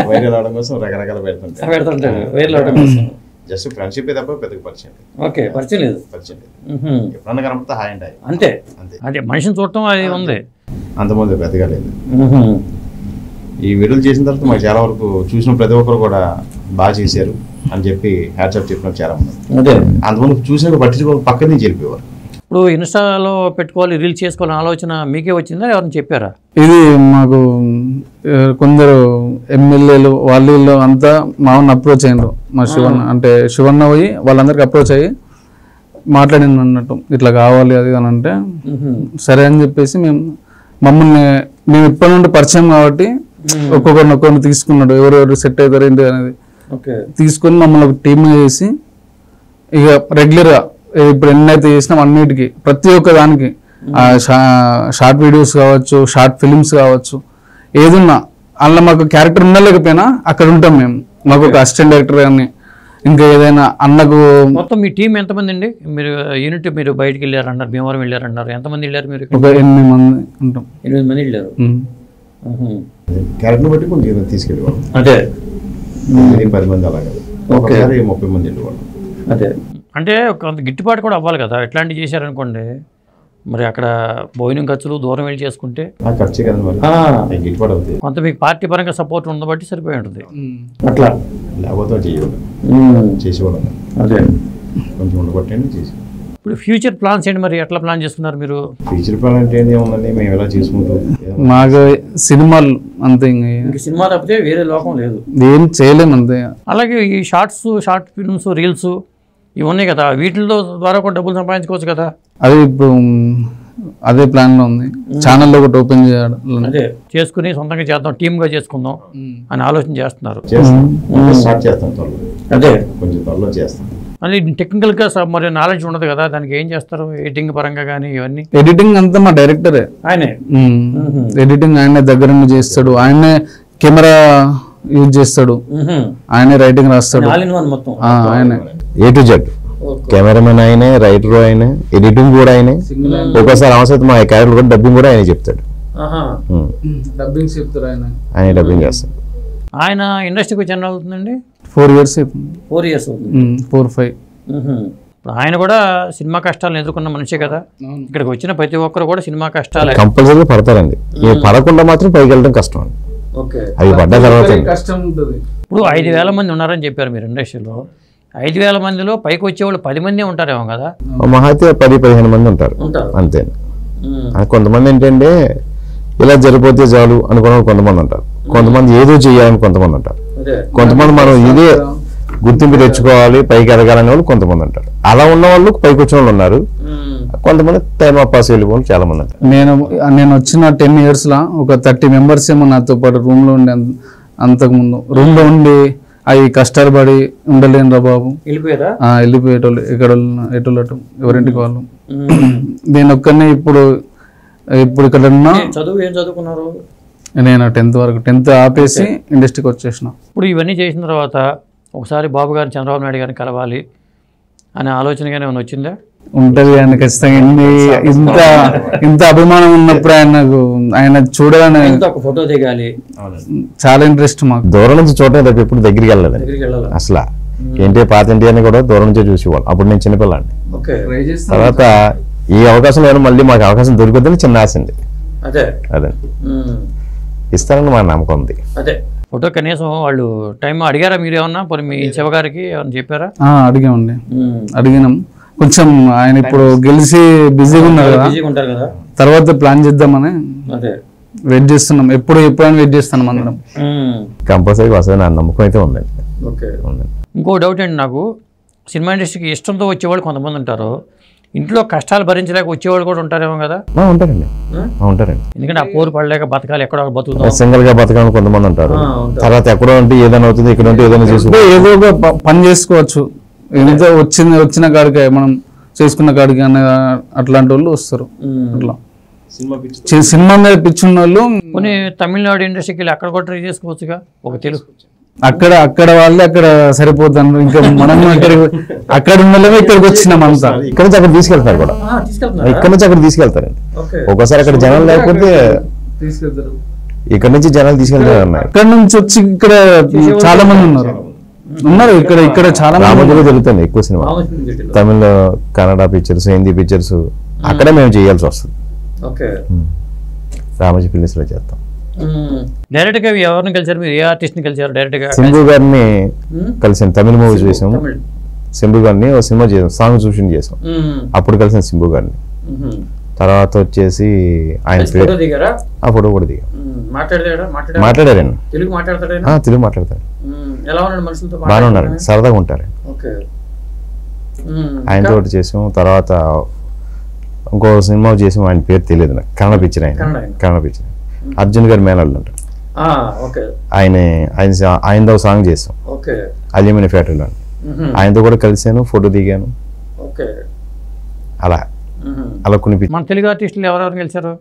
వైరల్ అవడం కోసం రకరకాల పెడుతుంటాడు. వైరల్ అవడం కోసం జస్ట్ ఫ్రెండ్షిప్ తప్ప పెద్దగా పరిచయం. ఓకే, పరిచయం లేదు. ఎప్పుడన్నా కనపడితే హాయ్ అండి అంతే. అంటే మనిషిని చూడటం అది ఉంది, అంతమంది పెద్దగా లేదు. ఈ వీడియోలు చేసిన తర్వాత మాకు చాలా వరకు చూసిన ప్రతి ఒక్కరు కూడా బాగా చేశారు అని చెప్పి హ్యాట్సాప్ చెప్పినప్పుడు చాలా మంది. అంతమంది చూసినాక పట్టించుకో పక్క నుంచి వెళ్ళిపోయేవారు. ఇప్పుడు ఇన్స్టాలో పెట్టుకోవాలి, రీల్స్ చేసుకోవాలని ఆలోచన మీకే వచ్చిందా, ఎవరిని చెప్పారా? ఇది మాకు కొందరు ఎమ్మెల్యేలు వాళ్ళు అంతా మామూలు అప్రోచ్ అయ్యారు. మా శివన్న పోయి వాళ్ళందరికి అప్రోచ్ అయ్యి మాట్లాడింది అన్నట్టు, ఇట్లా కావాలి అది అని అంటే సరే అని చెప్పేసి మేము ఇప్పటి నుండి పరిచయం కాబట్టి ఒక్కొక్కరిని తీసుకున్నాడు. ఎవరెవరు సెట్ అవుతారు ఏంటి అనేది తీసుకొని మమ్మల్ని ఒక టీమ్ చేసి ఇక రెగ్యులర్గా ఇప్పుడు ఎన్నైతే చేసినాం అన్నిటికీ ప్రతి ఒక్క దానికి షార్ట్ వీడియోస్ కావచ్చు, షార్ట్ ఫిలిమ్స్ కావచ్చు, ఏదున్నా అందులో మాకు క్యారెక్టర్ ఉన్నా లేకపోయినా అక్కడ ఉంటాం మేము. మాకు ఒక అసిస్టెంట్ డైరెక్టర్ కానీ ఇంకా ఏదైనా అన్నకు మొత్తం మీ టీం ఎంతమంది అండి? మీరు యూనిట్ మీరు బయటికి వెళ్ళారన్నారు, భీమవరం వెళ్ళారన్నారు, ఎంతమంది వెళ్ళారు మీరు? ఒక 8 మంది ఉంటాం. 8 మంది వెళ్ళారు. క్యారెక్టర్ బట్టి కొంచెం తీసుకెళ్ళేవాళ్ళం. అదే 10 మంది అలాగే, ఒకసారి 30 మంది వెళ్ళేవాళ్ళం. అదే అంటే కొంత గిట్టుబాటు కూడా అవ్వాలి కదా. ఎట్లాంటివి చేశారనుకోండి, మరి అక్కడ భోజనం ఖర్చులు దూరం వెళ్ళి చేసుకుంటే ఖర్చే కదా మరి, గిట్టుబాటు అవుతుంది. కొంత మీకు పార్టీ పరంగా సపోర్ట్ ఉన్న బట్టి సరిపోయి ఉంటుంది. అట్లా లేకపోతే చేసేవాళ్ళం. అదే కొంచెం ఉండబట్టండి చేసి. ఇప్పుడు ఫ్యూచర్ ప్లాన్స్ ఏంటి మరి? ఎట్లా ప్లాన్ చేస్తున్నారు మీరు? ఫ్యూచర్ ప్లాన్ అంటే ఏముందండి, మేము ఎలా చేసుకుంటాం, మాకు సినిమాలు అంతే, ఇంకా సినిమా తప్పితే వేరే లోకం లేదు, ఏం చేయలేము అంతే. అలాగే ఈ షార్ట్ ఫిల్మ్స్, రీల్స్ ఇవి ఉన్నాయి కదా, వీటిల్లో ద్వారా కూడా డబ్బులు సంపాదించుకోవచ్చు కదా. అది ఇప్పుడు అదే ప్లాన్లో ఉంది. ఛానల్లో ఒకటి ఓపెన్ చేయాలి, అదే చేసుకుని సొంతంగా చేద్దాం, టీమ్గా చేసుకుందాం అని ఆలోచన చేస్తున్నారు. స్టార్ట్ చేస్తాం త్వరలో. అదే కొంచెం త్వరలో చేస్తాం. మళ్ళీ టెక్నికల్గా మరి నాలెడ్జ్ ఉండదు కదా, దానికి ఏం చేస్తారు? ఎడిటింగ్ పరంగా కానీ ఇవన్నీ? ఎడిటింగ్ అంతా మా డైరెక్టరే, ఆయనే ఎడిటింగ్ ఆయనే దగ్గర నుండి చేస్తాడు, ఆయనే కెమెరా యూజ్ చేస్తాడు, ఆయనే రైటింగ్ రాస్తాడు, ఆయనే A to Z. కెమెరామెన్ ఆయనే, రైటర్ ఆయనే, ఎడిటింగ్ కూడా ఆయనే, ఒక్కోసారి అవసరం మా క్యారెక్టర్ కూడా డబ్బింగ్ కూడా ఆయన చెప్తాడు. డబ్బింగ్ చెప్తారు ఆయన డబ్బింగ్ చేస్తాడు. ఆయన ఇండస్ట్రీకి వచ్చి ఎన్ని అవుతుందండి? 4 years అవుతుంది. 4 years అవుతుంది. 4-5. ఇప్పుడు ఆయన కూడా సినిమా కష్టాలను ఎదుర్కొన్న మనిషే కదా. ఇక్కడికి వచ్చిన ప్రతి ఒక్కరు కూడా సినిమా కష్టాలు కంపల్సరీగా పడతారండి. పడకుండా మాత్రం పైకి వెళ్ళడం కష్టం అండి. అవి పడ్డ తర్వాత కష్టం ఉంటుంది. ఇప్పుడు 5,000 మంది ఉన్నారని చెప్పారు మీరు ఇండస్ట్రీలో. 5,000 మందిలో పైకి వచ్చేవాళ్ళు 10 మంది ఉంటారేమో కదా. మహా అయితే 10-15 మంది ఉంటారు అంతే. కొంతమంది ఏంటంటే ఇలా జరిపోతే చాలు అనుకున్న కొంతమంది ఉంటారు, కొంతమంది ఏదో చేయాలని కొంతమంది ఉంటారు, కొంతమంది మనం ఇదే గుర్తింపు తెచ్చుకోవాలి పైకి ఎదగాలనే వాళ్ళు కొంతమంది ఉంటారు. అలా ఉన్న వాళ్ళు పైకి వచ్చిన వాళ్ళు ఉన్నారు, కొంతమంది టైం పాస్ వెళ్ళిపోవాలి చాలా మంది ఉంటారు. నేను వచ్చిన 10 years లా ఒక 30 members ఏమో నాతో పాటు రూమ్ లో ఉండి, అంతకుముందు రూమ్ లో ఉండి అవి కష్టాలు పడి ఉండలేనురా బాబు, వెళ్ళిపోయేటోళ్ళు ఎక్కడ ఎటు ఎవరింటికి వాళ్ళు. నేను ఒక్కనే ఇప్పుడు ఇక్కడ ఉన్నా. చదువు ఏం చదువుకున్నారు? నేను 10th వరకు, 10th ఆపేసి ఇండస్ట్రీకి వచ్చేసిన. ఇప్పుడు ఇవన్నీ చేసిన తర్వాత ఒకసారి బాబు గారిని, చంద్రబాబు నాయుడు గారిని కలవాలి అనే ఆలోచనగానే ఏమైనా వచ్చిందా? ఉంటది ఆయన ఖచ్చితంగా. ఇంత అభిమానం ఉన్నప్పుడు ఆయన చూడాలని, ఫోటో దిగాలి, చాలా ఇంట్రెస్ట్ మాకు. దూరం నుంచి చూడటం తప్ప ఎప్పుడు దగ్గరికి వెళ్ళలేదు అసలు. ఏంటి పాత ఇంటి అని కూడా దూరం నుంచే చూసేవాళ్ళు. అప్పుడు నేను చిన్నపిల్లండి. తర్వాత ఈ అవకాశం మళ్ళీ మాకు అవకాశం దొరికొద్దని చిన్న ఆశ అండి. అదే ఇస్తారని మా నమ్మకం ఉంది. అదే ఫోటో కనీసం వాళ్ళు టైం అడిగారా మీరు ఏమన్నా? మీ శివగారికి ఏమన్నా చెప్పారా? అడిగామండి, అడిగినాం. కొంచెం ఆయన ఇప్పుడు గెలిచి బిజీగా ఉన్నారు కదా, తర్వాత ప్లాన్ చేద్దామని వెయిట్ చేస్తున్నాం. ఎప్పుడైనా వెయిట్ చేస్తున్నాం అందరం. కంపల్సరీగా వస్తుంది నా నమ్మకం అయితే ఉందండి. ఇంకో డౌట్ అండి నాకు, సినిమా ఇండస్ట్రీకి ఇష్టంతో వచ్చేవాళ్ళు కొంతమంది ఉంటారు, ఇంట్లో కష్టాలు భరించలేక వచ్చేవాళ్ళు కూడా ఉంటారేమో కదా. ఉంటారండి. ఎందుకంటే ఆ పోరు పడలేక బతకాలి, ఎక్కడో బతుకుతాం, సింగిల్ గా బతకాలని కొంతమంది ఉంటారు. తర్వాత ఎక్కడో ఉంటే ఏదైనా అవుతుంది, ఇక్కడ ఉంటే ఏదైనా చేసుకో, ఏదో ఒక పని చేసుకోవచ్చు. ఏదో వచ్చిన కాడికి మనం చేసుకున్న కాడికి అనే అట్లాంటి వాళ్ళు వస్తారు. అట్లా సినిమా మీద పిచ్చున్న వాళ్ళు కొన్ని తమిళనాడు ఇండస్ట్రీకి వెళ్ళి అక్కడ కూడా ట్రై చేసుకోవచ్చుగా. ఒక తెలుగు అక్కడ వాళ్ళే అక్కడ సరిపోతాను. ఇంకా మనం అక్కడ ఉన్న ఇక్కడికి వచ్చినాం అంతా. ఇక్కడ నుంచి అక్కడ తీసుకెళ్తారు కూడా, ఇక్కడ నుంచి అక్కడ తీసుకెళ్తారండి. ఒకసారి అక్కడ జనాలు లేకపోతే తీసుకెళ్తారు, ఇక్కడ నుంచి జనాలు తీసుకెళ్తారు అన్నారు. ఇక్కడ నుంచి వచ్చి ఇక్కడ చాలా మంది ఉన్నారు. ఇక్కడ చాలా రామోజీలో జరుగుతుంది ఎక్కువ సినిమా. తమిళ, కన్నడ పిక్చర్స్, హిందీ పిక్చర్స్ అక్కడే మేము చేయాల్సి వస్తుంది. రామోజీ ఫిల్మ్స్ లో చేస్తాం. డైరెక్ట్ గా ఎవరిని కలిసారు మీరు? ఏ ఆర్టిస్ట్ ని కలిసారు డైరెక్ట్ గా? శంభు గారిని కలిసాను, తమిళ మూవీస్ చేసాం. శంభు గారిని ఒక సినిమా చేసాం, సాంగ్ షూటింగ్ చేసాం, అప్పుడు కలిసిన శంభు గారిని. తర్వాత వచ్చేసి ఆయన ఆ ఫోటో కూడా దిగాం. మాట్లాడారండి, తెలుగు మాట్లాడతారు, బాగానే ఉన్నారండి, సరదాగా ఉంటారు. ఆయనతో ఒకటి చేసాం. తర్వాత ఇంకో సినిమా చేసాం, ఆయన పేరు తెలియదు నాకు, కన్నడ పిక్చర్. కన్నడ పిక్చర్ అర్జున్ గారి మేనల్లుడు ఉంటారు, ఆయనతో సాంగ్ చేసాం అల్యూమినియం ఫ్యాక్టరీలో. ఆయనతో కూడా కలిసాను, ఫోటో దిగాను. అలా కొన్ని మన తెలుగు ఆర్టిస్టులు ఎవరెవరు కలిసారు?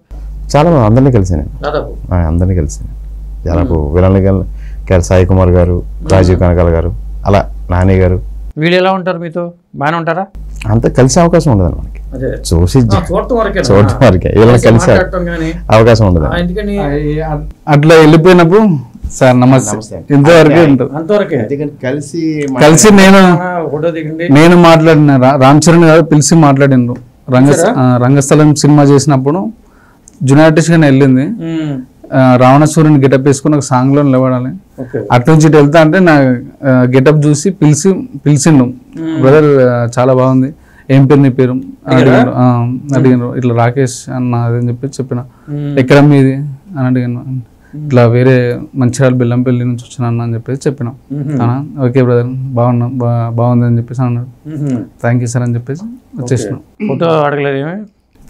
చాలా మంది, అందరినీ కలిసాను, అందరినీ కలిసాను. దాదాపు విలన్లు సాయి కుమార్ గారు, రాజీవ్ కనకాల గారు, అలా నాని గారు, వీళ్ళు ఎలా ఉంటారు మీతో? బాగానే ఉంటారా? అంత కలిసే అవకాశం ఉండదు మనకి, చూసి చూడటం వరకే, ఇలా కలిసే అవకాశం ఉండదు. అట్లా వెళ్ళిపోయినప్పుడు సార్ నమస్తే ఇంతవరకే ఉంటుంది. కలిసి నేను మాట్లాడిన రామ్ చరణ్ గారు పిలిచి మాట్లాడిండ్రు. రంగస్థలం సినిమా చేసినప్పుడు జూనియర్ ఆర్టిస్ట్ గానే వెళ్ళింది. రావణసూర్యుని గెటప్ వేసుకుని ఒక సాంగ్ లో నిలబడాలి. అటు నుంచి ఇటు వెళ్తా అంటే నా గెటప్ చూసి పిలిచిండు, బ్రదర్ చాలా బాగుంది, ఏం పేరు నీ పేరు అడిగినారు. ఇట్లా రాకేష్ అన్న అదని చెప్పిన. ఎక్కడ మీది అని అడిగాను. ఇట్లా వేరే మంచిర్యాల బెల్లంపల్లి నుంచి వచ్చిన అన్న అని చెప్పేసి చెప్పిన. ఓకే బ్రదర్ బాగుంది అని చెప్పేసి అన్నాడు. థ్యాంక్ యూ సార్ అని చెప్పేసి వచ్చేసిన. ఫోటో అడగలేదు?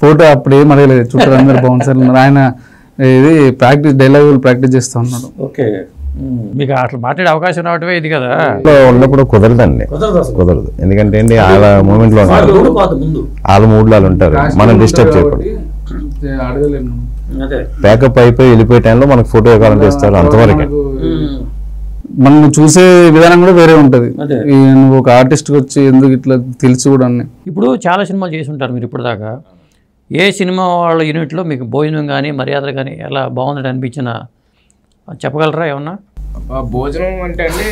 ఫోటో అప్పుడు ఏం అడగలేదు, చుట్టూ అందరు బాగుంది సార్. ఆయన ఇది ప్రాక్టీస్ డైలాగ్ ప్రాక్టీస్ చేస్తా ఉన్నాడు. ఓకే, మీకు అట్లా మాట్లాడే అవకాశం రావటమే ఇది కదా. ఉన్నప్పుడు కుదరదండి, కుదరదు. ఎందుకంటే అండి వాళ్ళ మూమెంట్ లో వాళ్ళ మూడ్లో ఉంటారు, మనం డిస్టర్బ్ చేయకూడదు. ప్యాకప్ అయిపోయి వెళ్ళిపోయే టైంలో మనకు ఫోటో కావాలంటే ఇస్తారు, అంతవరకే. మనం చూసే విధానం కూడా వేరే ఉంటది. నువ్వు ఒక ఆర్టిస్ట్ వచ్చి ఎందుకు ఇట్లా తెలిసి కూడా అన్నీ. ఇప్పుడు చాలా సినిమాలు చేసి ఉంటారు మీరు ఇప్పుడు దాకా. ఏ సినిమా వాళ్ళ యూనిట్లో మీకు భోజనం కానీ మర్యాదలు కానీ ఎలా బాగుందని అనిపించిన చెప్పగలరా ఏమన్నా? భోజనం అంటే అండి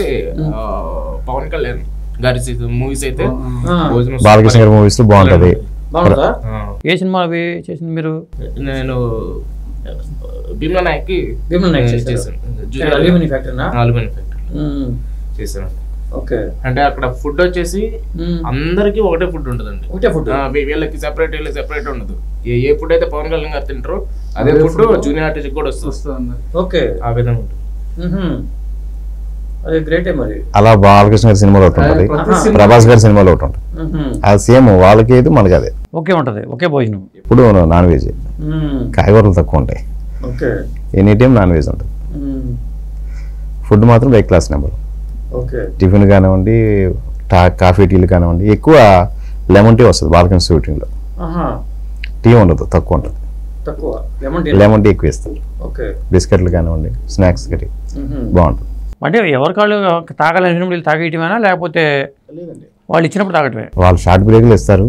పవన్ కళ్యాణ్ గారి మూవీస్ అయితే బాలకృష్ణ గారి మూవీస్ బాగుంటది. ఏ సినిమా అవి చేసింది మీరు? నేను భీమ్లా నాయక్ చేశాను. ఓకే, అంటే అక్కడ ఫుడ్ వచ్చేసి అందరికి ఒకటే ఫుడ్ ఉంటుందండి. వీళ్ళకి సెపరేట్ వీళ్ళకి సెపరేట్ ఉండదు. ఏ ఫుడ్ అయితే పవన్ కళ్యాణ్ గారు తింటారో అదే ఫుడ్ జూనియర్ ఆర్టిస్ట్ కూడా వస్తుంది. ఓకే, ఆ విధంగా ఉంటుంది. అదే గ్రేటే. మరి అలా బాలకృష్ణ గారి సినిమాలో ఒకటి ఉంటుంది, ప్రభాస్ గారి సినిమాలో ఒకటి ఉంటుంది. అది సేమ్, వాళ్ళకి ఏది మనకి అదే ఒకే ఉంటది, ఒకే భోజనం. ఇప్పుడు నాన్ వెజ్, కాయగూరలు తక్కువ ఉంటాయి, ఎనీ టైం నాన్ వెజ్ ఉంటుంది. ఫుడ్ మాత్రం ఏ క్లాస్ నెంబర్. టిఫిన్ కానివ్వండి, కాఫీ టీలు కానివ్వండి, ఎక్కువ లెమన్ టీ వస్తుంది బాలకృష్ణ షూటింగ్లో. టీ ఉండదు, తక్కువ ఉంటుంది. లెమన్ టీ ఎక్కువ ఇస్తారు. బిస్కెట్లు కానివ్వండి, స్నాక్స్ కట్టి బాగుంటుంది. అంటే ఎవరి కాళ్ళు తాగాలనిపినప్పుడు వీళ్ళు తాగేయటమేనా, లేకపోతే వాళ్ళు ఇచ్చినప్పుడు తాగటమే? వాళ్ళు షార్ట్ బ్రేక్లు ఇస్తారు,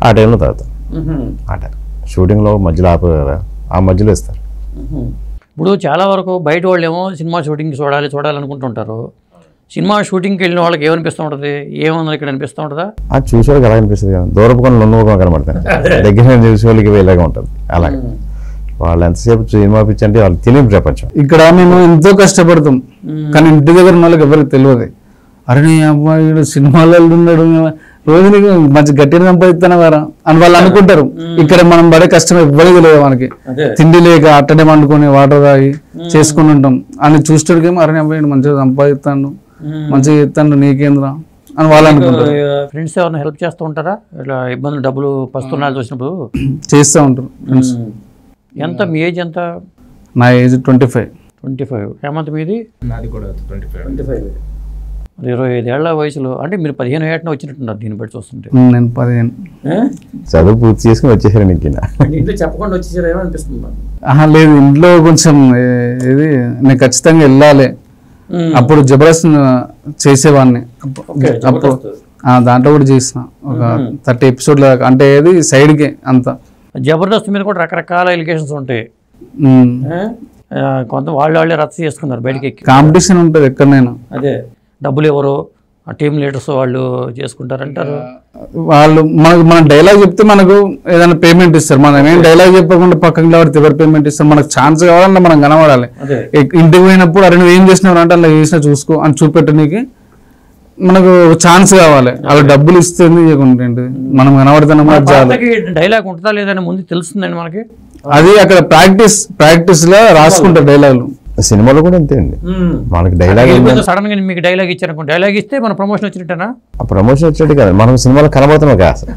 ఆ టైంలో తాగుతారు. ఆ టైం షూటింగ్లో మధ్యలో ఆపే కదా, ఆ మధ్యలో ఇస్తారు. ఇప్పుడు చాలా వరకు బయట వాళ్ళు ఏమో సినిమా షూటింగ్ చూడాలనుకుంటుంటారు. సినిమా షూటింగ్కి వెళ్ళిన వాళ్ళకి ఏమనిపిస్తూ ఉంటుంది? ఏమన్నా ఇక్కడ అనిపిస్తూ ఉంటుందా? అది చూసేవాళ్ళకి ఎలా అనిపిస్తుంది కదా, దూరపు కొన్ని నొన్నుగా కనబడతాయి, దగ్గర చూసే వాళ్ళకి ఇలాగే ఉంటుంది. అలాగే వాళ్ళు ఎంతసేపు సినిమా పిచ్చి అంటే వాళ్ళు తెలియని ప్రపంచం. ఇక్కడ మేము ఎంతో కష్టపడతాం, కానీ ఇంటి దగ్గర ఉన్న వాళ్ళకి ఎవరికి తెలియదు. అరే నీ అబ్బాయి సినిమాలలో ఉన్నాడు, రోజు నీకు మంచి గట్టిగా సంపాదిస్తాను వారా అని వాళ్ళు అనుకుంటారు. ఇక్కడ మనం పడే కష్టం ఎవ్వరికి తెలియదు. మనకి తిండి లేక అట్టనే వండుకొని వాటర్ తాగి చేసుకుని ఉంటాం. అని చూస్తాడుకేమో అరే అబ్బాయి మంచిగా సంపాదిస్తాను, మంచిగా చేస్తాను, నీకేంద్రా అని వాళ్ళు అనుకుంటారు. ఫ్రెండ్స్ ఎవరైనా హెల్ప్ చేస్తూ ఉంటారా? ఇట్లా ఇబ్బందులు డబ్బులు పస్తున్నాలు చూసినప్పుడు చేస్తూ ఉంటారు ఫ్రెండ్స్. ఎంత మీ ఏజ్ ఎంత? నా ఏజ్ 25. హేమంత్ మీది? నాది కూడా 25. 25 ఏళ్ల వయసులో అంటే మీరు 15 ఏటన వచ్చినట్టున్నారు దీన్ని బట్టి చూస్తుంటే. నేను 15 చదువు పూర్తి చేసుకుని వచ్చేసారు. నీకు ఇంట్లో చెప్పకుండా వచ్చేసారేమో అనిపిస్తుంది. లేదు, ఇంట్లో కొంచెం ఇది నేను ఖచ్చితంగా వెళ్ళాలి. అప్పుడు జబర్దస్త్ చేసేవాడిని, అప్పుడు దాంట్లో కూడా చేసిన ఒక 30 ఎపిసోడ్ల దాకా. అంటే ఏది సైడ్కి అంతా. జబర్దస్త్ మీద కూడా రకరకాల ఎలిగేషన్స్ ఉంటాయి. కొంత వాళ్ళే రచ్చ చేసుకున్నారు బయటకి ఎక్కి. కాంపిటీషన్ ఉంటుంది ఎక్కడైనా. అదే డబ్బులు ఎవరు టీమ్ లీడర్స్ వాళ్ళు చేసుకుంటారంటారు. వాళ్ళు మన డైలాగ్ చెప్తే మనకు ఏదైనా పేమెంట్ ఇస్తారు. మనం ఏం డైలాగ్ చెప్పకుండా పక్కన నిలబడితే ఎవరు పేమెంట్ ఇస్తారు? మనకు ఛాన్స్ కావాలన్నా మనం కనబడాలి. ఇంటికి పోయినప్పుడు అరే నువ్వు ఏం చేసినావు అంటే అలా చేసినా చూసుకో అని చూపెట్టడానికి మనకు ఛాన్స్ కావాలి. అలా డబ్బులు ఇస్తే ఇవ్వకుంటే మనం కనబడుతున్నామా? డైలాగ్ ఉంటుందా లేదని ముందు తెలుస్తుందండి మనకి. అది అక్కడ ప్రాక్టీస్ లా రాసుకుంటారు డైలాగులు. సినిమాలో కూడా అంతే అండి. మనకి డైలాగ్ సడన్ గా మీకు డైలాగ్ ఇచ్చారు, డైలాగ్ ఇస్తే మన ప్రమోషన్ వచ్చినట్టేనా? ప్రమోషన్ వచ్చినట్టు కదా, మనం సినిమాలో కనబడుతున్నాం కదా అసలు.